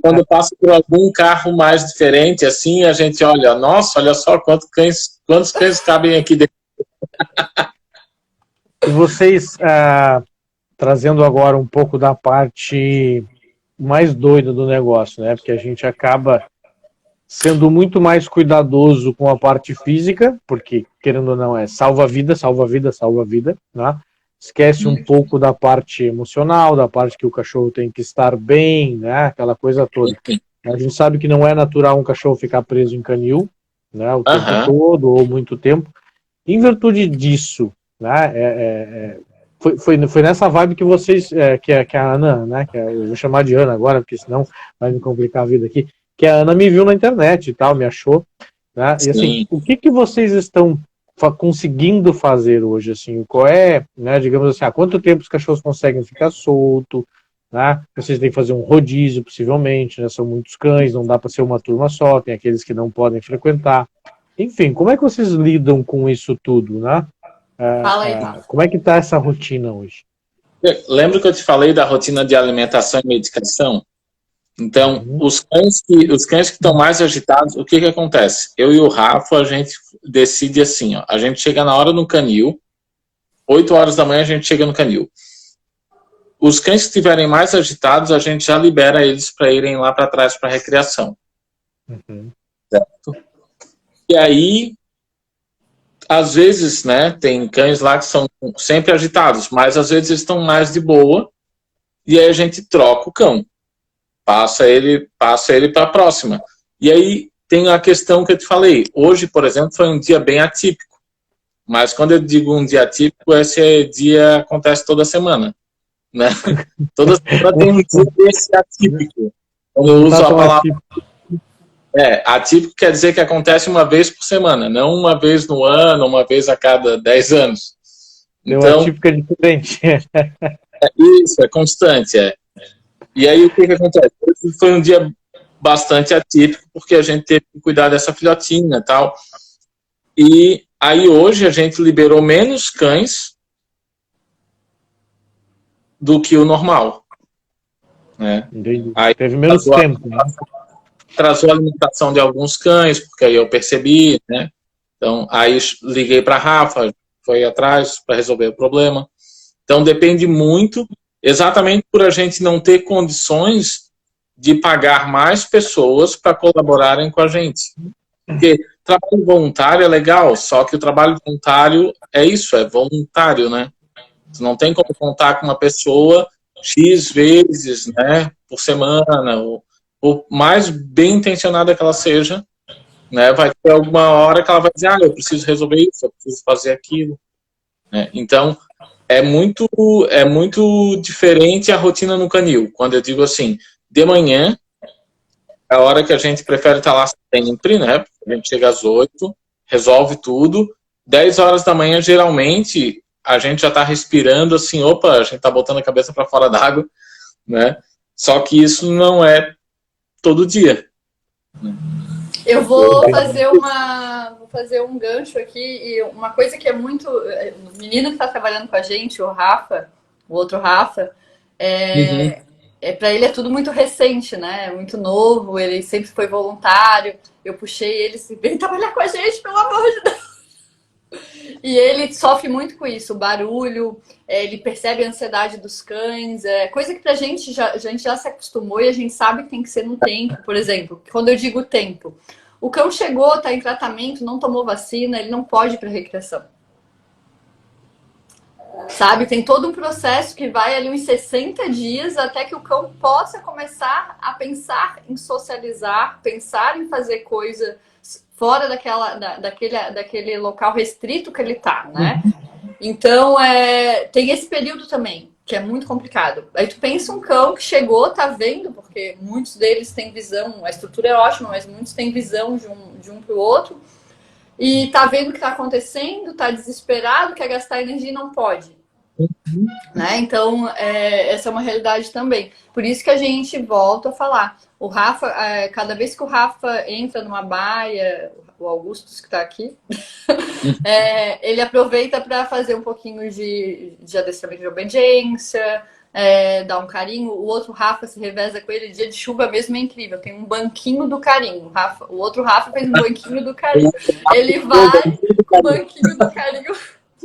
Quando eu passo por algum carro mais diferente, assim, a gente olha, nossa, olha só quantos cães cabem aqui dentro. E vocês, trazendo agora um pouco da parte mais doida do negócio, né? Porque a gente acaba sendo muito mais cuidadoso com a parte física, porque, querendo ou não, é salva vida, salva vida, salva vida, né? Esquece um pouco da parte emocional, da parte que o cachorro tem que estar bem, né? Aquela coisa toda. A gente sabe que não é natural um cachorro ficar preso em canil, né? O tempo todo ou muito tempo. Em virtude disso, né? Foi nessa vibe que vocês, que a Ana, né? Eu vou chamar de Ana agora, porque senão vai me complicar a vida aqui. Que a Ana me viu na internet e tal, me achou, né? E assim, o que vocês estão conseguindo fazer hoje, assim? Qual é, né? Digamos assim, há quanto tempo os cachorros conseguem ficar solto, né? Vocês têm que fazer um rodízio, possivelmente, né? São muitos cães, não dá para ser uma turma só, tem aqueles que não podem frequentar. Enfim, como é que vocês lidam com isso tudo, né? Fala aí, Rafa. Como é que tá essa rotina hoje? Lembra que eu te falei da rotina de alimentação e medicação? Então, os cães que estão mais agitados, o que acontece? Eu e o Rafa, a gente decide assim, ó, a gente chega na hora no canil, 8 horas da manhã a gente chega no canil. Os cães que estiverem mais agitados, a gente já libera eles para irem lá para trás para recreação. Certo? E aí, às vezes, né, tem cães lá que são sempre agitados, mas às vezes estão mais de boa, e aí a gente troca o cão. Passa ele para a próxima. E aí tem a questão que eu te falei. Hoje, por exemplo, foi um dia bem atípico. Mas quando eu digo um dia atípico, esse dia acontece toda semana. Né? Toda semana tem um dia desse atípico. Quando eu uso a palavra... atípico quer dizer que acontece uma vez por semana, não uma vez no ano, uma vez a cada 10 anos. Então, atípico é diferente. Isso, é constante, E aí, o que acontece? Foi um dia bastante atípico, porque a gente teve que cuidar dessa filhotinha e tal. E aí, hoje, a gente liberou menos cães do que o normal. Né? Aí, teve menos tempo. Né? Atrasou a alimentação de alguns cães, porque aí eu percebi, né? Então, aí liguei para a Rafa, foi atrás para resolver o problema. Então, depende muito, exatamente por a gente não ter condições de pagar mais pessoas para colaborarem com a gente. Porque trabalho voluntário é legal, só que o trabalho voluntário é isso, é voluntário, né? Você não tem como contar com uma pessoa X vezes, né, por semana, ou por mais bem intencionada que ela seja, né, vai ter alguma hora que ela vai dizer, eu preciso resolver isso, eu preciso fazer aquilo. Né? Então, é muito diferente a rotina no canil. Quando eu digo assim, de manhã, é a hora que a gente prefere estar lá sempre, né? A gente chega às 8, resolve tudo. 10 horas da manhã, geralmente, a gente já está respirando assim, opa, a gente está botando a cabeça para fora d'água, né? Só que isso não é todo dia. Eu vou fazer um gancho aqui, e uma coisa que é muito... O menino que está trabalhando com a gente, o Rafa, o outro Rafa, para ele é tudo muito recente, né? É muito novo, ele sempre foi voluntário. Eu puxei ele assim, vem trabalhar com a gente, pelo amor de Deus. E ele sofre muito com isso, o barulho, ele percebe a ansiedade dos cães, coisa que pra gente a gente já se acostumou e a gente sabe que tem que ser no tempo. Por exemplo, quando eu digo tempo, o cão chegou, tá em tratamento, não tomou vacina, ele não pode ir pra recreação. Sabe? Tem todo um processo que vai ali uns 60 dias até que o cão possa começar a pensar em socializar, pensar em fazer coisa fora daquele local restrito que ele tá, né? Então, tem esse período também, que é muito complicado. Aí tu pensa um cão que chegou, tá vendo, porque muitos deles têm visão, a estrutura é ótima, mas muitos têm visão de um pro outro, e tá vendo o que tá acontecendo, tá desesperado, quer gastar energia e não pode. Né? Então, essa é uma realidade também. Por isso que a gente volta a falar. O Rafa, cada vez que o Rafa entra numa baia, o Augustus que está aqui, ele aproveita para fazer um pouquinho de adestramento de obediência, dar um carinho. O outro Rafa se reveza com ele. Dia de chuva mesmo é incrível. Tem um banquinho do carinho. O outro Rafa fez um banquinho do carinho. Ele vai com o banquinho do carinho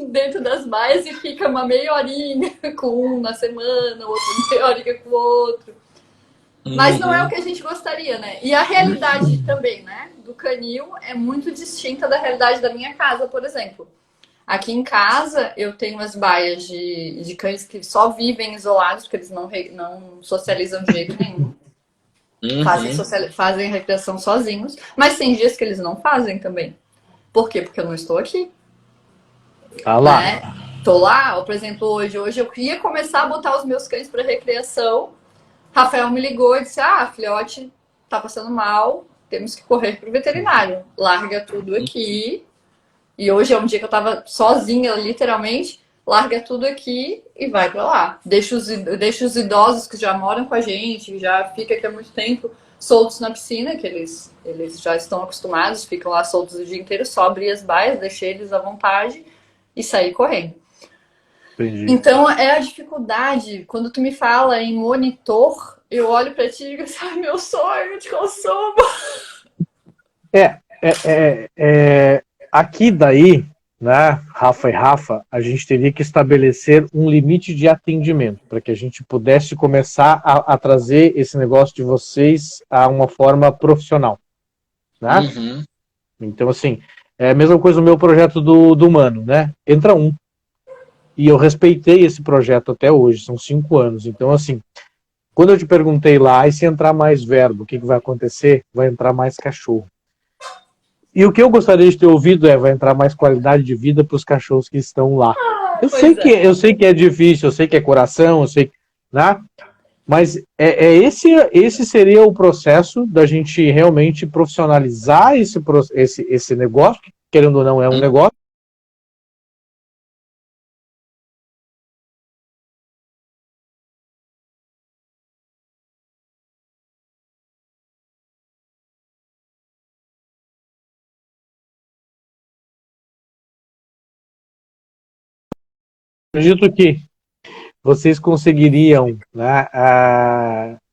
dentro das baias e fica uma meia horinha com um na semana, outro meia horinha com o outro. Mas não é o que a gente gostaria, né? E a realidade também, né, do canil é muito distinta da realidade da minha casa, por exemplo. Aqui em casa eu tenho as baias de cães que só vivem isolados, porque eles não socializam de jeito nenhum. Fazem recreação sozinhos, mas tem dias que eles não fazem também. Por quê? Porque eu não estou aqui. Tá lá. Né? Tô lá, por exemplo, hoje eu queria começar a botar os meus cães para recreação. Rafael me ligou e disse: filhote tá passando mal, temos que correr pro veterinário. Larga tudo aqui. E hoje é um dia que eu tava sozinha, literalmente. Larga tudo aqui e vai para lá. Deixa os idosos que já moram com a gente, que já fica aqui há muito tempo, soltos na piscina, que eles já estão acostumados, ficam lá soltos o dia inteiro, só abrir as baias, deixei eles à vontade e sair correndo. Entendi. Então, é a dificuldade. Quando tu me fala em monitor, eu olho pra ti e digo assim, meu sonho de consumo. Aqui daí, né, Rafa e Rafa, a gente teria que estabelecer um limite de atendimento para que a gente pudesse começar a trazer esse negócio de vocês a uma forma profissional, né? Então, assim, é a mesma coisa no meu projeto do Mano, né? Entra um. E eu respeitei esse projeto até hoje, são 5 anos. Então, assim, quando eu te perguntei lá, e se entrar mais verbo, o que vai acontecer? Vai entrar mais cachorro. E o que eu gostaria de ter ouvido vai entrar mais qualidade de vida para os cachorros que estão lá. Eu sei que é difícil, eu sei que é coração, eu sei, né? Mas esse seria o processo da gente realmente profissionalizar esse negócio, que, querendo ou não, é um negócio. Acredito que vocês conseguiriam, né,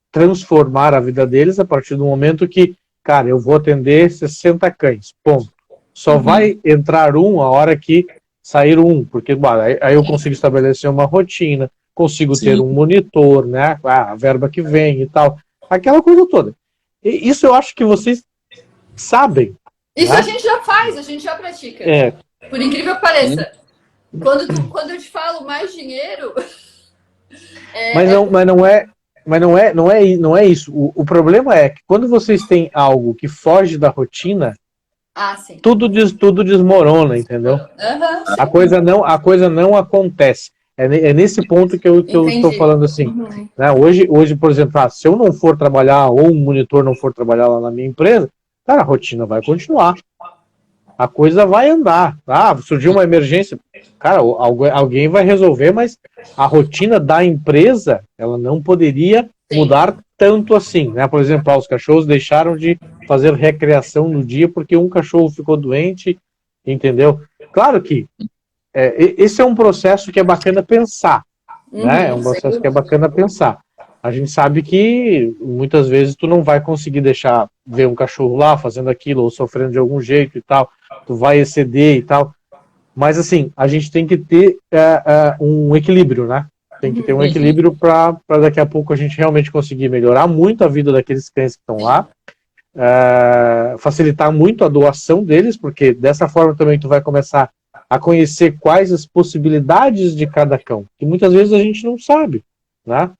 transformar a vida deles a partir do momento que, cara, eu vou atender 60 cães, ponto. Só vai entrar um a hora que sair um, porque aí eu consigo estabelecer uma rotina, consigo ter um monitor, né, a verba que vem e tal, aquela coisa toda. E isso eu acho que vocês sabem. Isso, né? A gente já faz, a gente já pratica. Por incrível que pareça. Quando eu te falo mais dinheiro... Mas não é isso. O problema é que quando vocês têm algo que foge da rotina, tudo desmorona, entendeu? A coisa não acontece. É nesse ponto que eu estou falando assim. Né? Hoje, por exemplo, se eu não for trabalhar ou um monitor não for trabalhar lá na minha empresa, cara, a rotina vai continuar. A coisa vai andar. Surgiu uma emergência, cara, alguém vai resolver, mas a rotina da empresa, ela não poderia mudar tanto assim, né? Por exemplo, os cachorros deixaram de fazer recreação no dia porque um cachorro ficou doente, entendeu? Claro que esse é um processo que é bacana pensar, né? É um processo que é bacana pensar. A gente sabe que muitas vezes tu não vai conseguir deixar ver um cachorro lá fazendo aquilo ou sofrendo de algum jeito e tal, tu vai exceder e tal, mas assim, a gente tem que ter um equilíbrio, né? Tem que ter um equilíbrio para daqui a pouco a gente realmente conseguir melhorar muito a vida daqueles cães que estão lá, facilitar muito a doação deles, porque dessa forma também tu vai começar a conhecer quais as possibilidades de cada cão, que muitas vezes a gente não sabe, né?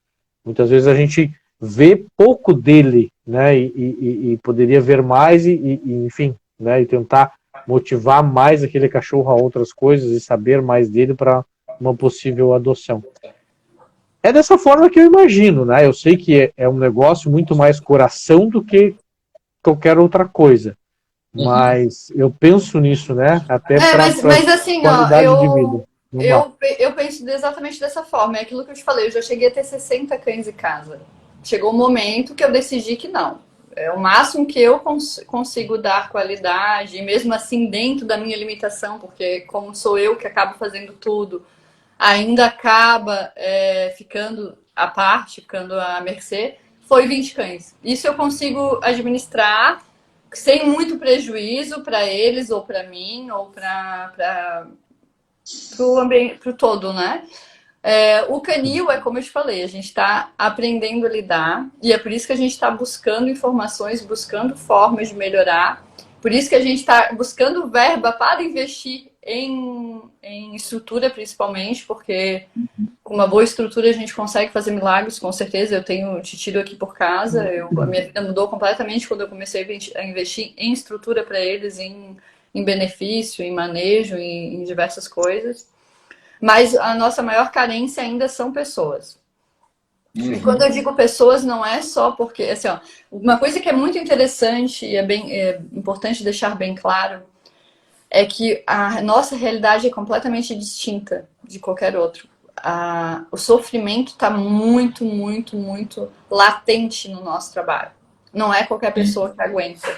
Muitas vezes a gente vê pouco dele, né? E poderia ver mais enfim, né? E tentar motivar mais aquele cachorro a outras coisas e saber mais dele para uma possível adoção. É dessa forma que eu imagino, né? Eu sei que é um negócio muito mais coração do que qualquer outra coisa. Mas eu penso nisso, né? Até para mas assim, ó, qualidade de vida. eu penso exatamente dessa forma. É aquilo que eu te falei, eu já cheguei a ter 60 cães em casa. Chegou um momento que eu decidi que não. É o máximo que eu consigo dar qualidade, e mesmo assim dentro da minha limitação, porque como sou eu que acabo fazendo tudo, ainda acaba ficando à parte, ficando à mercê, foi 20 cães. Isso eu consigo administrar sem muito prejuízo para eles, ou para mim, ou para o ambiente, para o todo, né? O canil é como eu te falei, a gente está aprendendo a lidar, e é por isso que a gente está buscando informações, buscando formas de melhorar, por isso que a gente está buscando verba para investir em estrutura, principalmente, porque com uma boa estrutura a gente consegue fazer milagres, com certeza. Eu tenho Titiro aqui por casa, a minha vida mudou completamente quando eu comecei a investir em estrutura para eles, em benefício, em manejo, em diversas coisas. Mas a nossa maior carência ainda são pessoas. E quando eu digo pessoas, não é só porque... Assim, ó, uma coisa que é muito interessante e é importante deixar bem claro é que a nossa realidade é completamente distinta de qualquer outro. O sofrimento está muito, muito, muito latente no nosso trabalho. Não é qualquer pessoa que aguenta.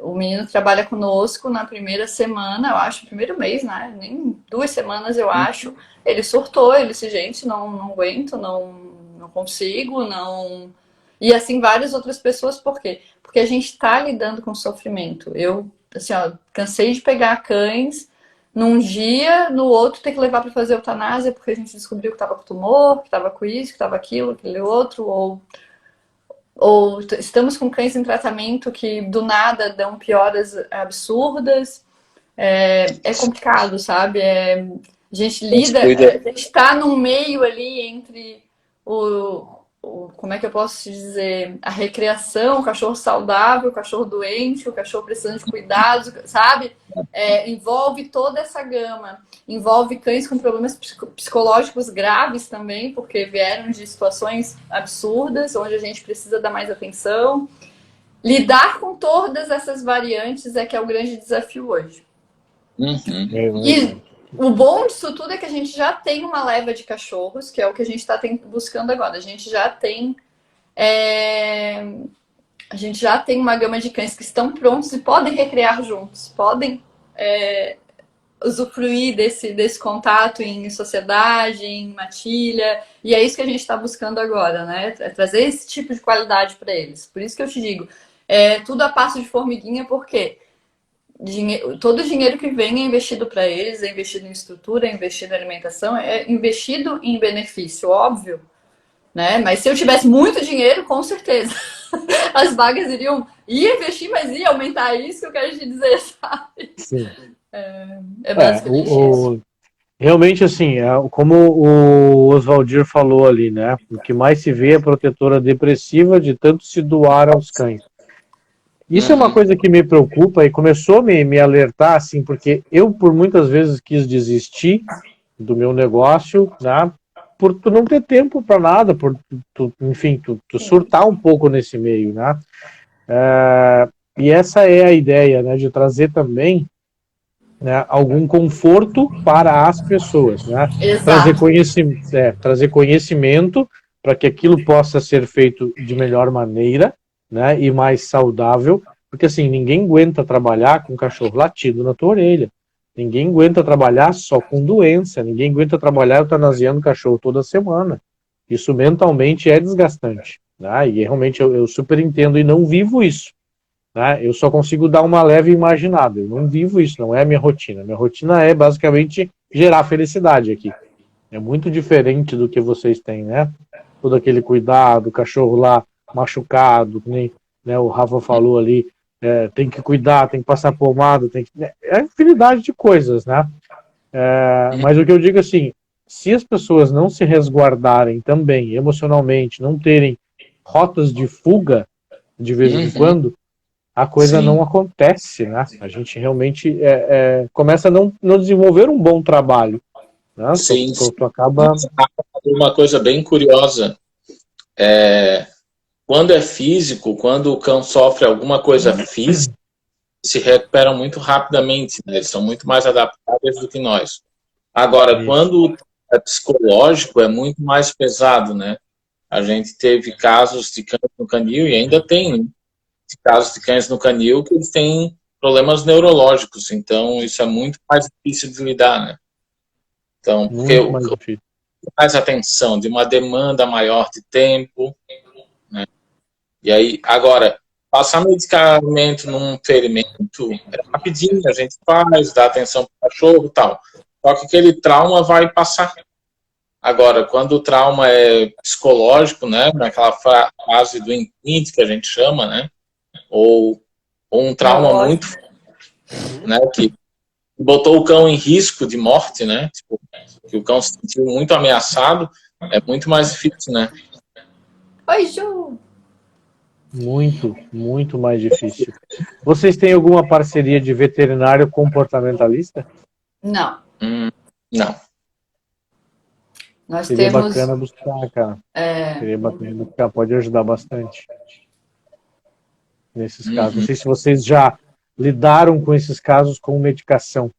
O menino trabalha conosco na primeira semana, eu acho, primeiro mês, né? Nem 2 semanas, eu acho. Ele surtou, ele disse, gente, não aguento, não consigo, não... E assim, várias outras pessoas, por quê? Porque a gente está lidando com sofrimento. Eu, assim, ó, cansei de pegar cães num dia, no outro ter que levar para fazer eutanásia, porque a gente descobriu que estava com tumor, que estava com isso, que estava aquilo, aquele outro, ou estamos com cães em tratamento que do nada dão pioras absurdas. É complicado, sabe? A gente lida, a gente está num meio ali entre como é que eu posso dizer? A recreação, o cachorro saudável, o cachorro doente, o cachorro precisando de cuidados, sabe? Envolve toda essa gama. Envolve cães com problemas psicológicos graves também, porque vieram de situações absurdas, onde a gente precisa dar mais atenção. Lidar com todas essas variantes é que é o grande desafio hoje. E o bom disso tudo é que a gente já tem uma leva de cachorros, que é o que a gente está buscando agora. A gente já tem uma gama de cães que estão prontos e podem recriar juntos, podem usufruir desse contato em sociedade, em matilha, e é isso que a gente está buscando agora, né? É trazer esse tipo de qualidade para eles. Por isso que eu te digo, tudo a passo de formiguinha, porque todo o dinheiro que vem é investido para eles, é investido em estrutura, é investido em alimentação, é investido em benefício, óbvio, né? Mas se eu tivesse muito dinheiro, com certeza as vagas ia investir, mas ia aumentar isso que eu quero te dizer, sabe? Sim. Basicamente isso. Realmente, assim, como o Oswaldir falou ali, né? O que mais se vê é a protetora depressiva de tanto se doar aos cães. Isso é uma coisa que me preocupa e começou a me alertar, assim, porque eu, por muitas vezes, quis desistir do meu negócio, né? Por tu não ter tempo para nada, por enfim, tu surtar um pouco nesse meio, né? E essa é a ideia, né? De trazer também, né, algum conforto para as pessoas, né? Trazer conhecimento para que aquilo possa ser feito de melhor maneira, né, e mais saudável, porque assim, ninguém aguenta trabalhar com cachorro latindo na tua orelha, ninguém aguenta trabalhar só com doença, ninguém aguenta trabalhar eutanasiando cachorro toda semana. Isso mentalmente é desgastante, né? E realmente eu super entendo e não vivo isso, né? Eu só consigo dar uma leve imaginada, eu não vivo isso, não é a minha rotina. Minha rotina é basicamente gerar felicidade aqui. É muito diferente do que vocês têm, né? Todo aquele cuidado, o cachorro lá machucado, nem, né, o Rafa falou ali, tem que cuidar, tem que passar pomada, é infinidade de coisas, né? Mas o que eu digo assim, se as pessoas não se resguardarem também emocionalmente, não terem rotas de fuga de vez em quando, a coisa não acontece, né? A gente realmente começa a não desenvolver um bom trabalho, né? Sim. Tu acaba... Uma coisa bem curiosa, quando é físico, quando o cão sofre alguma coisa física, se recuperam muito rapidamente, né? Eles são muito mais adaptáveis do que nós. Agora, quando é psicológico, é muito mais pesado, né? A gente teve casos de cães no canil, e ainda tem, né? Casos de cães no canil que eles têm problemas neurológicos, então isso é muito mais difícil de lidar, né? Então, porque Muito mais difícil. mais atenção, de uma demanda maior de tempo, né? E aí, agora, passar medicamento num ferimento é rapidinho, a gente faz, dá atenção para o cachorro e tal. Só que aquele trauma vai passar. Agora, quando o trauma é psicológico, né, naquela fase do imprint que a gente chama, né, ou um trauma muito, né, que botou o cão em risco de morte, né, tipo, que o cão se sentiu muito ameaçado, é muito mais difícil, né. Oi, Ju! Muito, muito mais difícil. Vocês têm alguma parceria de veterinário comportamentalista? Não. Não. Nós Seria temos... bacana buscar, cara. Seria bacana buscar, pode ajudar bastante nesses casos. Não sei se vocês já lidaram com esses casos com medicação.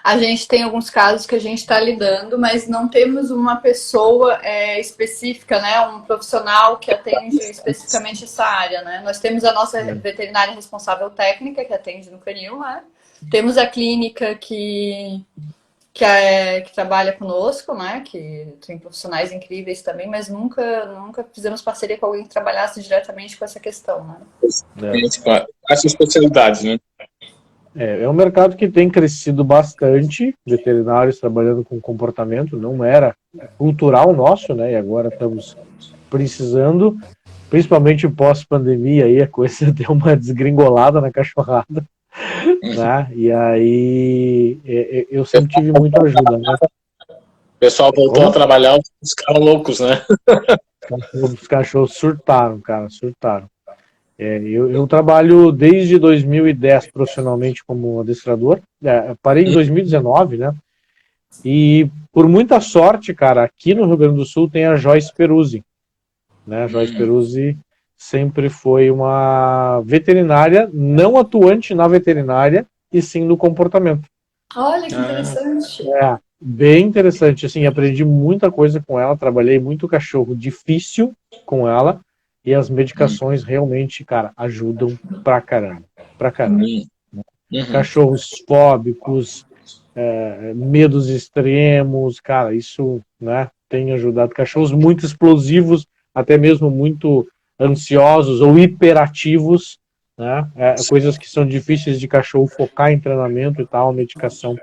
A gente tem alguns casos que a gente está lidando, mas não temos uma pessoa específica, né? Um profissional que atende especificamente essa área, né? Nós temos a nossa veterinária responsável técnica, que atende no canil, né? Temos a clínica que trabalha conosco, né? Que tem profissionais incríveis também, mas nunca fizemos parceria com alguém que trabalhasse diretamente com essa questão, né? Essa especialidade, né? É um mercado que tem crescido bastante, veterinários trabalhando com comportamento, não era cultural nosso, né? E agora estamos precisando, principalmente pós-pandemia, aí a coisa deu uma desgringolada na cachorrada, né? E aí eu sempre tive muita ajuda, né? O pessoal voltou a trabalhar, os caras loucos, né? Os cachorros surtaram, cara, surtaram. Eu trabalho desde 2010 profissionalmente como adestrador. Parei em 2019, né? E por muita sorte, cara, aqui no Rio Grande do Sul tem a Joyce Peruzzi, né? A Joyce Peruzzi sempre foi uma veterinária, não atuante na veterinária, e sim no comportamento. Olha que interessante. Bem interessante. Assim, aprendi muita coisa com ela, trabalhei muito cachorro difícil com ela. E as medicações realmente, cara, ajudam pra caramba. Pra caramba. Cachorros fóbicos, medos extremos, cara, isso, né, tem ajudado. Cachorros muito explosivos, até mesmo muito ansiosos ou hiperativos, né, coisas que são difíceis de cachorro focar em treinamento e tal, a medicação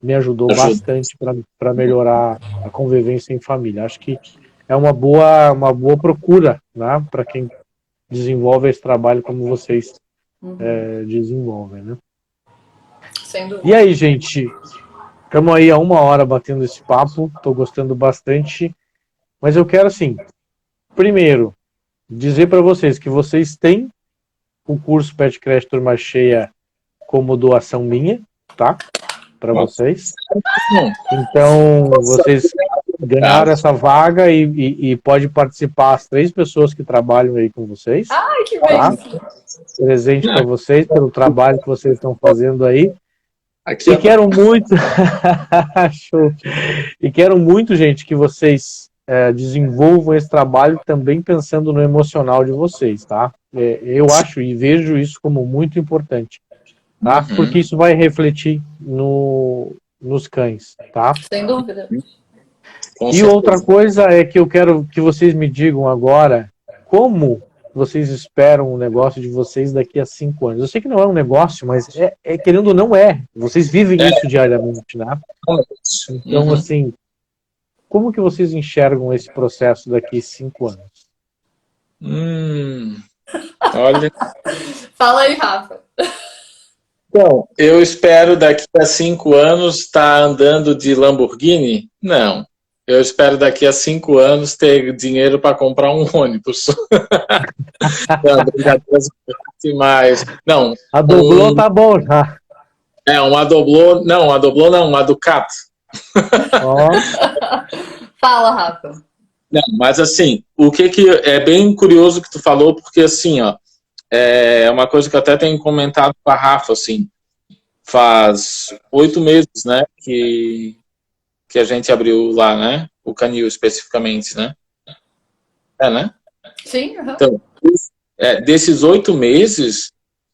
me ajudou bastante para melhorar a convivência em família. Acho que é uma boa procura, né, para quem desenvolve esse trabalho como vocês desenvolvem, né? Sem dúvida. E aí, gente, estamos aí há 1 hora batendo esse papo, estou gostando bastante, mas eu quero, assim, primeiro, dizer para vocês que vocês têm o curso Pet Crash Turma Cheia como doação minha, tá? Para vocês. Então, vocês ganharam essa vaga e pode participar as 3 pessoas que trabalham aí com vocês. Ai, que tá? bem! Presente para vocês, pelo trabalho que vocês estão fazendo aí. Aqui, e quero muito... Show. E quero muito, gente, que vocês desenvolvam esse trabalho também pensando no emocional de vocês, tá? Eu acho e vejo isso como muito importante, tá? Porque isso vai refletir nos cães, tá? Sem dúvida. E outra coisa é que eu quero que vocês me digam agora como vocês esperam o negócio de vocês daqui a 5 anos. Eu sei que não é um negócio, mas querendo ou não é. Vocês vivem isso diariamente, né? Então, assim, como que vocês enxergam esse processo daqui a 5 anos? Olha. Fala aí, Rafa. Bom, eu espero daqui a 5 anos estar andando de Lamborghini? Não. Eu espero daqui a 5 anos ter dinheiro para comprar um ônibus. Não, brincadeiras mais. Não, A Doblô tá bom já. uma Doblô, não, uma Ducato. Ó, Fala, Rafa. Não, mas assim, o que é bem curioso que tu falou, porque assim, ó, é uma coisa que eu até tenho comentado com a Rafa, assim, faz 8 meses, né, que a gente abriu lá, né, o canil especificamente, né? Né? Sim, uhum. Então, desses 8 meses,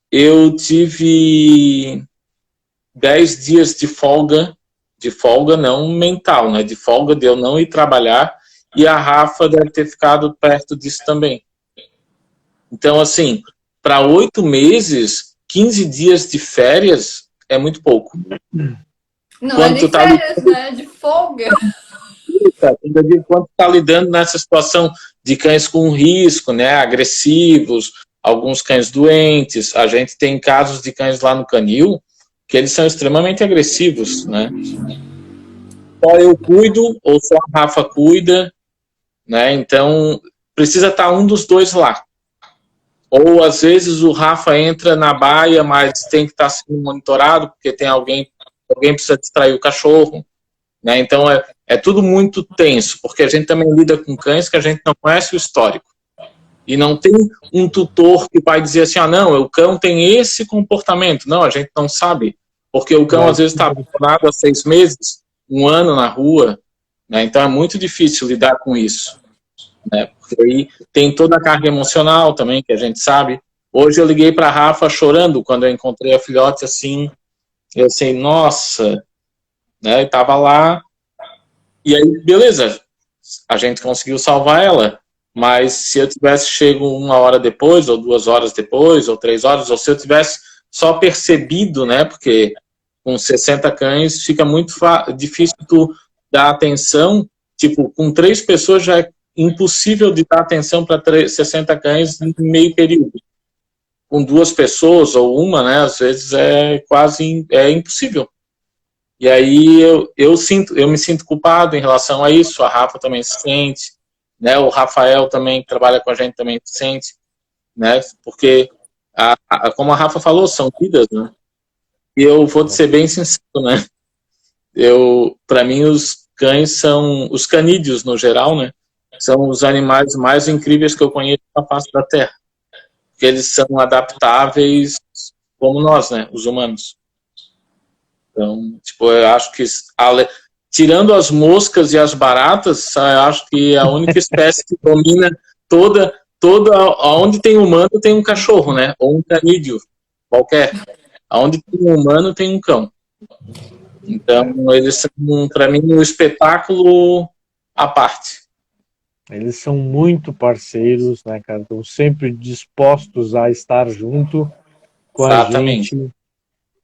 eu tive 10 dias de folga não mental, né? De folga de eu não ir trabalhar, e a Rafa deve ter ficado perto disso também. Então, assim, para 8 meses, 15 dias de férias é muito pouco. Não Quando é nem férias, né? De folga. Quando tu tá lidando nessa situação de cães com risco, né? Agressivos, alguns cães doentes. A gente tem casos de cães lá no canil que eles são extremamente agressivos, né? Só eu cuido ou só a Rafa cuida, né? Então precisa estar um dos dois lá. Ou às vezes o Rafa entra na baia, mas tem que estar sendo monitorado porque tem alguém precisa distrair o cachorro, né? Então é tudo muito tenso, porque a gente também lida com cães que a gente não conhece o histórico. E não tem um tutor que vai dizer assim, não, o cão tem esse comportamento. Não, a gente não sabe. Porque o cão, às vezes, está abandonado há 6 meses, 1 ano na rua, né? Então é muito difícil lidar com isso, né? Porque aí tem toda a carga emocional também, que a gente sabe. Hoje eu liguei para a Rafa chorando quando eu encontrei a filhote, assim, eu assim, nossa, né? Estava lá, e aí, beleza, a gente conseguiu salvar ela. Mas se eu tivesse chego 1 hora depois, ou 2 horas depois, ou 3 horas, ou se eu tivesse só percebido, né? Porque com 60 cães fica muito difícil tu dar atenção. Tipo, com 3 pessoas já é impossível de dar atenção para 60 cães em meio período. Com 2 pessoas ou uma, né? Às vezes é quase impossível. E aí eu me sinto culpado em relação a isso. A Rafa também se sente, né? O Rafael também, que trabalha com a gente, também se sente, né? Porque, como a Rafa falou, são vidas, né? E eu vou te ser bem sincero, né? Para mim, os cães são, os canídeos no geral, né? São os animais mais incríveis que eu conheço na face da Terra. Porque eles são adaptáveis como nós, né? Os humanos. Então, tipo, eu acho que tirando as moscas e as baratas, eu acho que a única espécie que domina toda aonde tem humano tem um cachorro, né? Ou um canídeo qualquer. Aonde tem um humano tem um cão. Então, eles são, para mim, um espetáculo à parte. eles são muito parceiros, né, cara? Estão sempre dispostos a estar junto com Exatamente.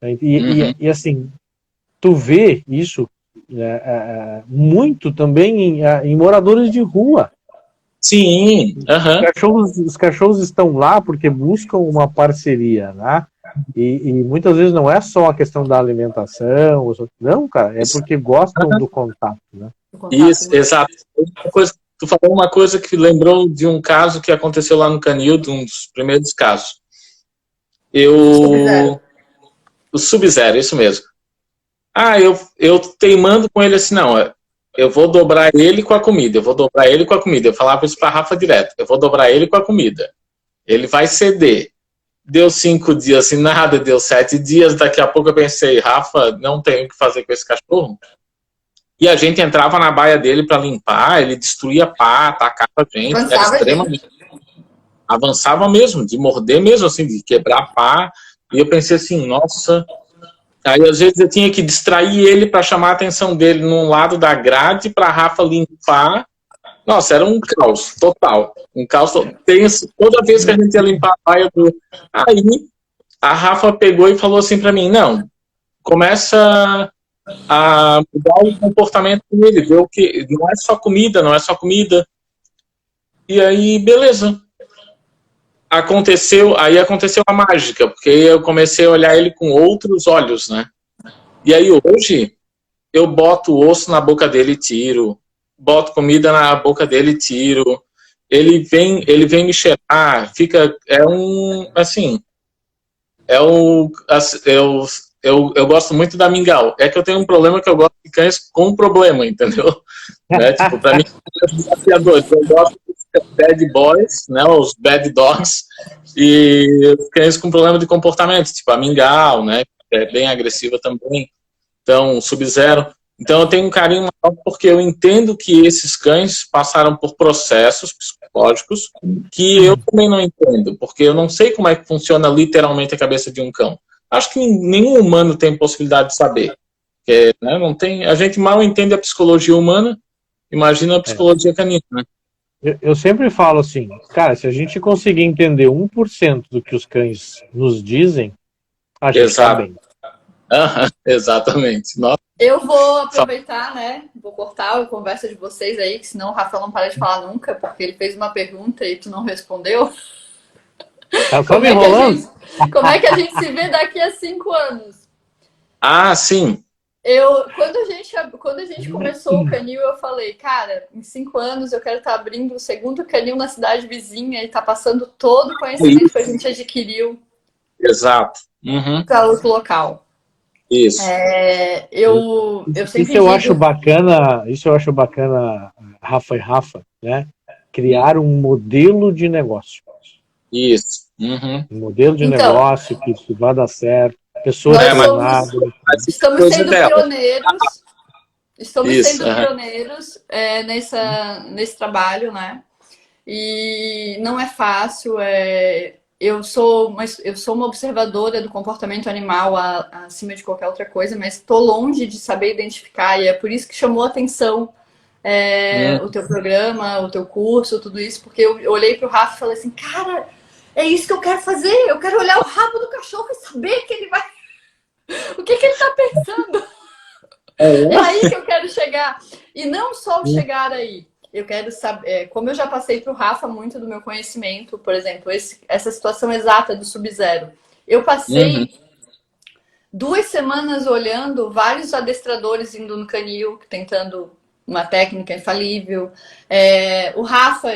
a gente. E assim, tu vê isso muito também em moradores de rua. Sim, Os cachorros estão lá porque buscam uma parceria, né? E muitas vezes não é só a questão da alimentação, não, cara, é porque gostam do contato, né? Isso, exato. Tu falou uma coisa que lembrou de um caso que aconteceu lá no canil, de um dos primeiros casos. O Sub-Zero, isso mesmo. Eu teimando com ele assim, não, eu vou dobrar ele com a comida, Eu falava isso pra Rafa direto, eu vou dobrar ele com a comida. Ele vai ceder. Deu 5 dias e nada, deu 7 dias, daqui a pouco eu pensei, Rafa, não tenho o que fazer com esse cachorro. E a gente entrava na baia dele para limpar, ele destruía pá, atacava a gente, era extremamente... Avançava mesmo, de morder mesmo, assim, de quebrar pá. E eu pensei assim, nossa... Aí às vezes eu tinha que distrair ele para chamar a atenção dele num lado da grade para a Rafa limpar. Nossa, era um caos total. Um caos tenso. Toda vez que a gente ia limpar a baia do... Aí a Rafa pegou e falou assim para mim, não, começa a mudar o comportamento dele, ver o que não é só comida. E aí, beleza. aconteceu a mágica, porque eu comecei a olhar ele com outros olhos, né? E aí hoje eu boto o osso na boca dele e tiro, boto comida na boca dele e tiro. Ele vem me cheirar, assim, eu gosto muito da Mingau. É que eu tenho um problema que eu gosto de cães com problema, entendeu? Né? Tipo, pra mim é desafiador. Eu gosto dos bad boys, né? Os bad dogs e os cães com problema de comportamento, tipo a Mingau, né? Que é bem agressiva também. Então, Sub-Zero. Então, eu tenho um carinho maior porque eu entendo que esses cães passaram por processos psicológicos que eu também não entendo, porque eu não sei como é que funciona literalmente a cabeça de um cão. Acho que nenhum humano tem possibilidade de saber. Porque, né, não tem, a gente mal entende a psicologia humana, imagina a psicologia canina, né? Eu sempre falo assim, cara, se a gente conseguir entender 1% do que os cães nos dizem, a gente está bem. Exatamente. Nossa. Eu vou aproveitar, né? Vou cortar a conversa de vocês aí, que senão o Rafa não para de falar nunca, porque ele fez uma pergunta e tu não respondeu. Tá só me enrolando? Como é que a gente se vê daqui a 5 anos? Sim. Quando a gente começou o canil, eu falei, cara, em 5 anos eu quero estar abrindo o segundo canil na cidade vizinha e tá passando todo o conhecimento que a gente adquiriu. Exato. Para outro local. Isso. Eu sempre isso eu acho bacana, Rafa e Rafa, né? Criar um modelo de negócio. Isso. Um modelo de negócio que vai dar certo. Pessoas treinadas. Estamos sendo pioneiros. Estamos sendo pioneiros nesse trabalho, né? E não é fácil. Eu sou uma observadora do comportamento animal acima de qualquer outra coisa, mas estou longe de saber identificar, e é por isso que chamou a atenção o teu programa, o teu curso, tudo isso, porque eu olhei para o Rafa e falei assim, cara, é isso que eu quero fazer, eu quero olhar o rabo do cachorro e saber que ele vai... o que ele está pensando. É aí que eu quero chegar. E não só chegar aí. Eu quero saber, como eu já passei para o Rafa muito do meu conhecimento, por exemplo, essa situação exata do Sub-Zero. Eu passei 2 semanas olhando vários adestradores indo no canil, tentando uma técnica infalível. O Rafa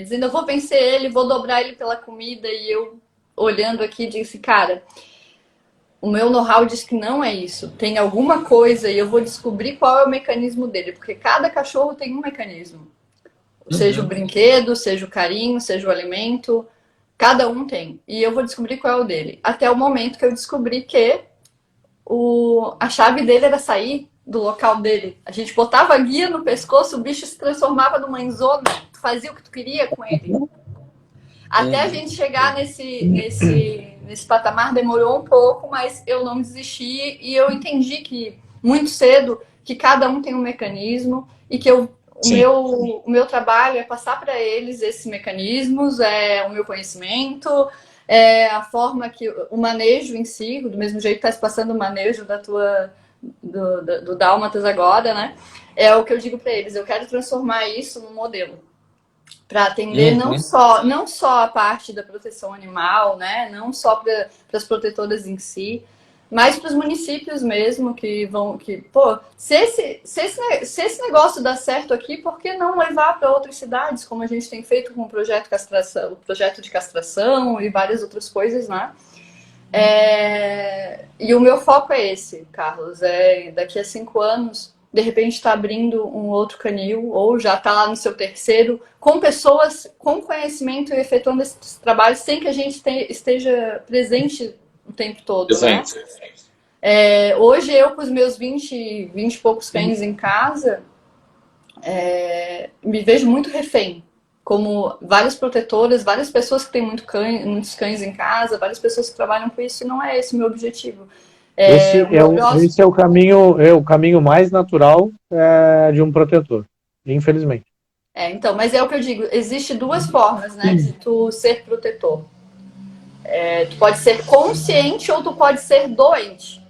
dizendo, eu vou vencer ele, vou dobrar ele pela comida. E eu olhando aqui, disse, cara, o meu know-how diz que não é isso. Tem alguma coisa e eu vou descobrir qual é o mecanismo dele. Porque cada cachorro tem um mecanismo. Seja o brinquedo, seja o carinho, seja o alimento. Cada um tem. E eu vou descobrir qual é o dele. Até o momento que eu descobri que a chave dele era sair do local dele. A gente botava a guia no pescoço, o bicho se transformava numa enzona. Tu fazia o que tu queria com ele. Até a gente chegar nesse patamar demorou um pouco, mas eu não desisti e eu entendi que muito cedo que cada um tem um mecanismo e que o meu trabalho é passar para eles esses mecanismos, o meu conhecimento, a forma que o manejo em si, do mesmo jeito que está se passando o manejo do Dálmatas agora, né? É o que eu digo para eles, eu quero transformar isso num modelo. Para atender não só a parte da proteção animal, né? Não só para as protetoras em si, mas para os municípios mesmo se esse negócio dá certo aqui, por que não levar para outras cidades, como a gente tem feito com o projeto castração, o projeto de castração e várias outras coisas, né? E o meu foco é esse, Carlos, daqui a 5 anos de repente está abrindo um outro canil, ou já está lá no seu terceiro, com pessoas com conhecimento e efetuando esses trabalhos sem que a gente esteja presente o tempo todo, né? Hoje eu, com os meus 20 e poucos cães em casa, me vejo muito refém. Como várias protetoras, várias pessoas que têm muitos cães em casa, várias pessoas que trabalham com isso, e não é esse o meu objetivo. Esse é o caminho mais natural de um protetor, infelizmente. Então, mas é o que eu digo, existe 2 formas, né, de tu ser protetor. Tu pode ser consciente ou tu pode ser doente.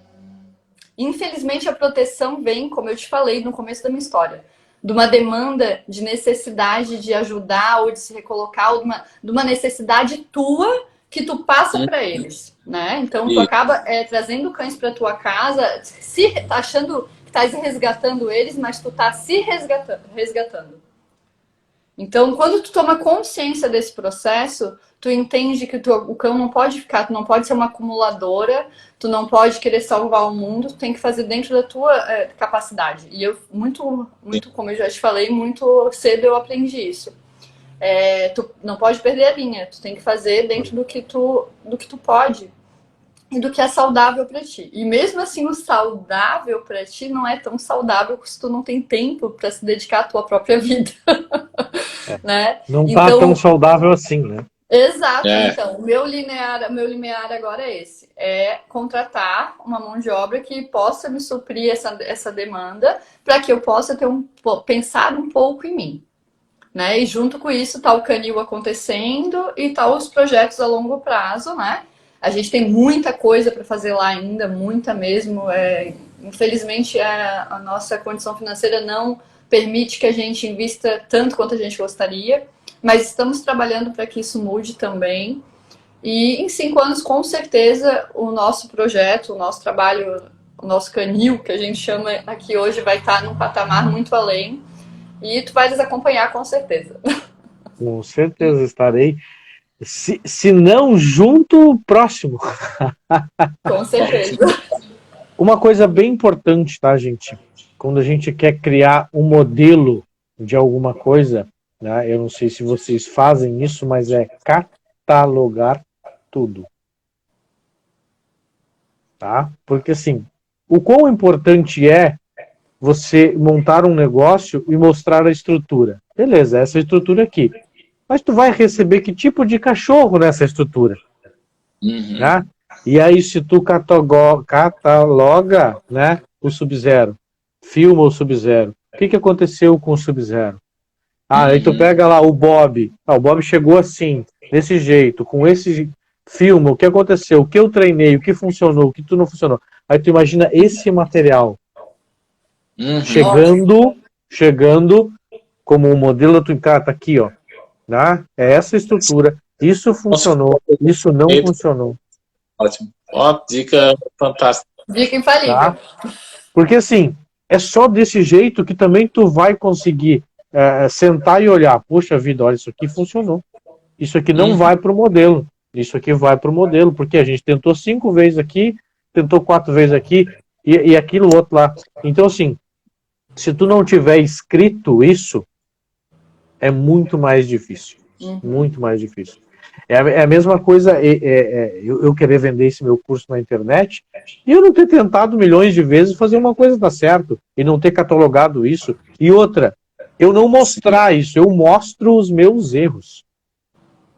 Infelizmente, a proteção vem, como eu te falei no começo da minha história, de uma demanda de necessidade de ajudar ou de se recolocar, ou de uma necessidade tua que tu passa para eles, né? Então tu acaba trazendo cães para tua casa, achando que estás resgatando eles, mas tu tá se resgatando. Então, quando tu toma consciência desse processo, tu entende que o cão não pode ficar, tu não pode ser uma acumuladora, tu não pode querer salvar o mundo, tu tem que fazer dentro da tua capacidade. E eu, muito, como eu já te falei, muito cedo eu aprendi isso. Tu não pode perder a linha, tu tem que fazer dentro do que tu pode e do que é saudável para ti. E mesmo assim, o saudável para ti não é tão saudável se tu não tem tempo para se dedicar à tua própria vida. Né? Não tá tão saudável assim, né? Exato. Então, o meu limiar agora é esse. É contratar uma mão de obra que possa me suprir essa demanda para que eu possa pensar um pouco em mim. Né? E junto com isso tá o canil acontecendo e tá os projetos a longo prazo, né? A gente tem muita coisa para fazer lá ainda, muita mesmo. Infelizmente, a nossa condição financeira não permite que a gente invista tanto quanto a gente gostaria, mas estamos trabalhando para que isso mude também. E em 5 anos, com certeza, o nosso projeto, o nosso trabalho, o nosso canil, que a gente chama aqui hoje, vai estar num patamar muito além. E tu vai nos acompanhar, com certeza. Com certeza estarei. Se não junto, próximo. Com certeza. Uma coisa bem importante, tá, gente? Quando a gente quer criar um modelo de alguma coisa, né? Eu não sei se vocês fazem isso, mas é catalogar tudo. Tá? Porque assim, o quão importante é você montar um negócio e mostrar a estrutura. Beleza, essa estrutura aqui. Mas tu vai receber que tipo de cachorro nessa estrutura? Né? E aí, se tu cataloga, né, o Sub-Zero, filma o Sub-Zero, o que aconteceu com o Sub-Zero? Aí tu pega lá o Bob. O Bob chegou assim, desse jeito, com esse filme, o que aconteceu, o que eu treinei, o que funcionou, o que tu não funcionou. Aí tu imagina esse material chegando como um modelo da tua cara, tá aqui, ó. Né? É essa estrutura. Isso funcionou, isso não funcionou. Ótimo. Ó, dica fantástica. Dica infalível. Tá? Porque assim, é só desse jeito que também tu vai conseguir sentar e olhar, poxa vida, olha, isso aqui funcionou. Isso aqui não vai pro modelo. Isso aqui vai pro modelo, porque a gente tentou 5 vezes aqui, tentou 4 vezes aqui, e aquilo outro lá. Então, assim, se tu não tiver escrito isso, é muito mais difícil. Muito mais difícil. É a mesma coisa eu querer vender esse meu curso na internet e eu não ter tentado milhões de vezes fazer uma coisa dar certo e não ter catalogado isso. E outra, eu não mostrar isso, eu mostro os meus erros.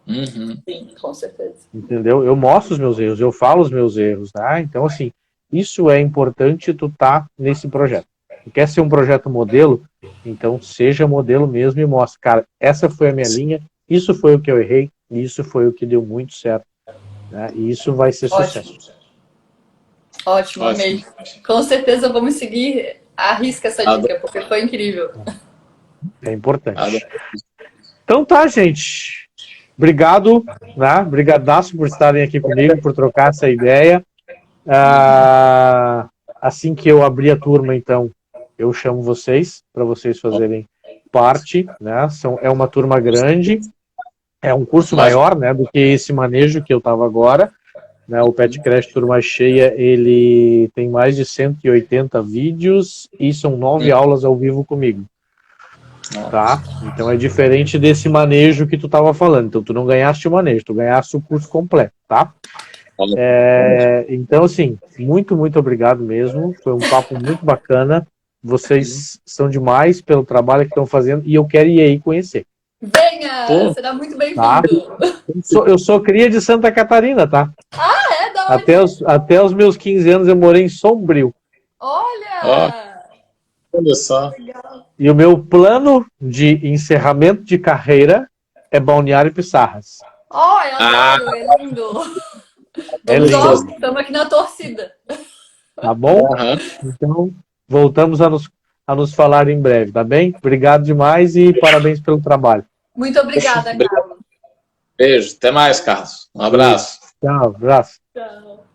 Sim, com certeza. Entendeu? Eu mostro os meus erros, eu falo os meus erros, tá? Então, assim, isso é importante tu tá nesse projeto. Tu quer ser um projeto modelo? Então, seja modelo mesmo e mostre. Cara, essa foi a minha linha, isso foi o que eu errei, e isso foi o que deu muito certo. Né? E isso vai ser sucesso. Ótimo, amei. Com certeza vamos seguir à risca essa dica, porque foi incrível. É importante. Então tá, gente. Obrigado, né? Brigadaço por estarem aqui comigo, por trocar essa ideia. Assim que eu abrir a turma, então, eu chamo vocês, para vocês fazerem parte, né? É uma turma grande, é um curso maior, né, do que esse manejo que eu estava agora. Né? O Pet Crash Turma Cheia, ele tem mais de 180 vídeos e são 9 aulas ao vivo comigo. Tá? Então é diferente desse manejo que tu estava falando. Então tu não ganhaste o manejo, tu ganhaste o curso completo, tá? Então, assim, muito, muito obrigado mesmo. Foi um papo muito bacana. Vocês são demais pelo trabalho que estão fazendo e eu quero ir aí conhecer. Venha! Será muito bem-vindo. Tá? Eu sou cria de Santa Catarina, tá? Da onde? Até os meus 15 anos eu morei em Sombrio. Olha! Olha só. Legal. E o meu plano de encerramento de carreira é Balneário Pissarras. Eu adoro, é lindo. É lindo. Estamos aqui na torcida. Tá bom? Então, voltamos a nos falar em breve, tá bem? Obrigado demais e parabéns pelo trabalho. Muito obrigada, Carlos. Beijo, até mais, Carlos. Um abraço. Tchau, abraço. Tchau.